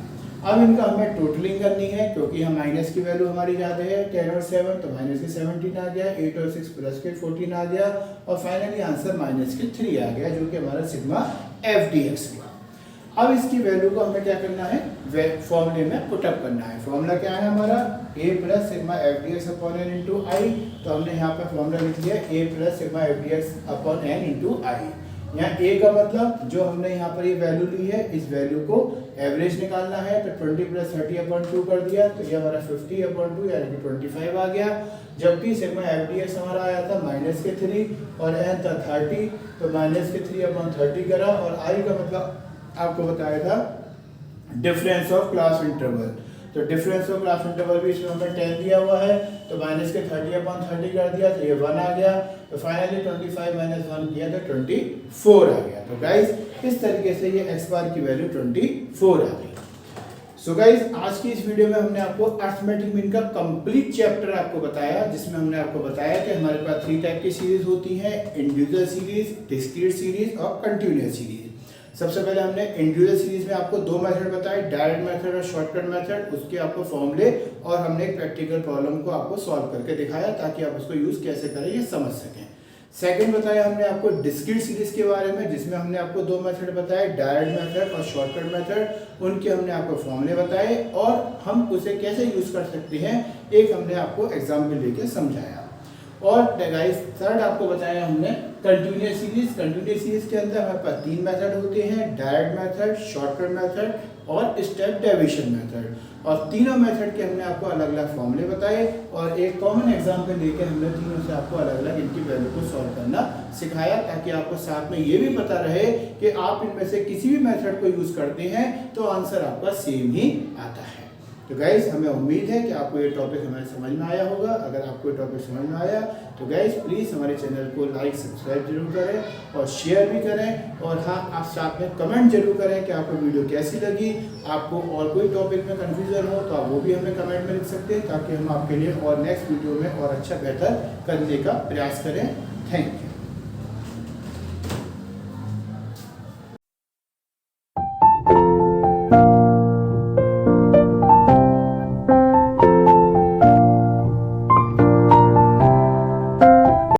अब इनका हमें टोटलिंग करनी है क्योंकि हम माइनस की वैल्यू हमारी ज़्यादा है 10 और 7, तो माइनस के 17 आ गया, 8 और 6 प्लस के 14 आ गया और फाइनली आंसर माइनस के 3 आ गया जो कि हमारा सिग्मा f dx हुआ। अब इसकी वैल्यू को हमें क्या करना है, फॉर्मूले में पुटअप करना है। फॉर्मूला क्या है हमारा, a plus sigma f dx upon n into i. तो हमने यहाँ पर फॉर्मूला लिख लिया a plus sigma f dx upon n into i. यहाँ a का मतलब जो हमने यहाँ पर ये वैल्यू ली है इस वैल्यू को एवरेज निकालना है, तो 20 प्लस 30 अपॉन 2 कर दिया तो ये हमारा 50 अपॉन 2 यानी कि 25 आ गया। जबकि सिग्मा f dx हमारा आया था माइनस के 3 और n था 30, तो माइनस के 3 अपॉन 30 करा और i का मतलब आपको बताया था डिफरेंस ऑफ क्लास इंटरवल। तो डिफरेंस ऑफ क्लास इंटरवल भी इसमें हमें 10 दिया हुआ है, तो माइनस के 30 अपॉन 30 कर दिया तो ये 1 आ गया। तो फाइनली 25 माइनस 1 किया तो 24 आ गया। तो गाइस इस तरीके से ये x बार की वैल्यू 24 आ गई। सो गाइज आज की इस वीडियो में हमने आपको अरिथमेटिक मीन का कंप्लीट चैप्टर आपको बताया, जिसमें हमने आपको बताया कि हमारे पास 3 टाइप की सीरीज होती हैं, इंडिविजुअल सीरीज, डिस्क्रीट सीरीज और कंटिन्यूअस सीरीज। सबसे पहले हमने इंडिविजुअल सीरीज में आपको 2 मेथड बताए, डायरेक्ट मेथड और शॉर्टकट मेथड, उसके आपको फॉर्मूले और हमने एक प्रैक्टिकल प्रॉब्लम को आपको सॉल्व करके दिखाया ताकि आप उसको यूज कैसे करें ये समझ सकें। सेकंड बताया हमने आपको डिस्क्रीट सीरीज के बारे में, जिसमें हमने आपको 2 मेथड बताए, डायरेक्ट मेथड और शॉर्टकट मेथड। उनके हमने आपको फॉर्मूले बताए और हम उसे कैसे यूज कर सकते हैं एक हमने आपको एग्जाम्पल लेके समझाया। और गाइस थर्ड आपको बताया हमने कंटिन्यूअस सीरीज। कंटिन्यूअस सीरीज के अंदर हमारे पास 3 मेथड होते हैं, डायरेक्ट मेथड, शॉर्टकट मेथड और स्टेप डेविएशन मेथड। और तीनों मेथड के हमने आपको अलग अलग फॉर्मूले बताए और एक कॉमन एग्जाम्पल लेके हमने तीनों से आपको अलग अलग इनकी वैल्यू को सॉल्व करना सिखाया, ताकि आपको साथ में ये भी पता रहे कि आप इनमें से किसी भी मेथड को यूज करते हैं तो आंसर आपका सेम ही आता है। तो गाइज हमें उम्मीद है कि आपको ये टॉपिक हमें समझ में आया होगा। अगर आपको ये टॉपिक समझ में आया तो गाइज प्लीज़ हमारे चैनल को लाइक सब्सक्राइब जरूर करें और शेयर भी करें। और हाँ, आप साथ में कमेंट जरूर करें कि आपको वीडियो कैसी लगी। आपको और कोई टॉपिक में कन्फ्यूजन हो तो आप वो भी हमें कमेंट में लिख सकते हैं, ताकि हम आपके लिए और नेक्स्ट वीडियो में और अच्छा बेहतर करने का प्रयास करें। Thank you.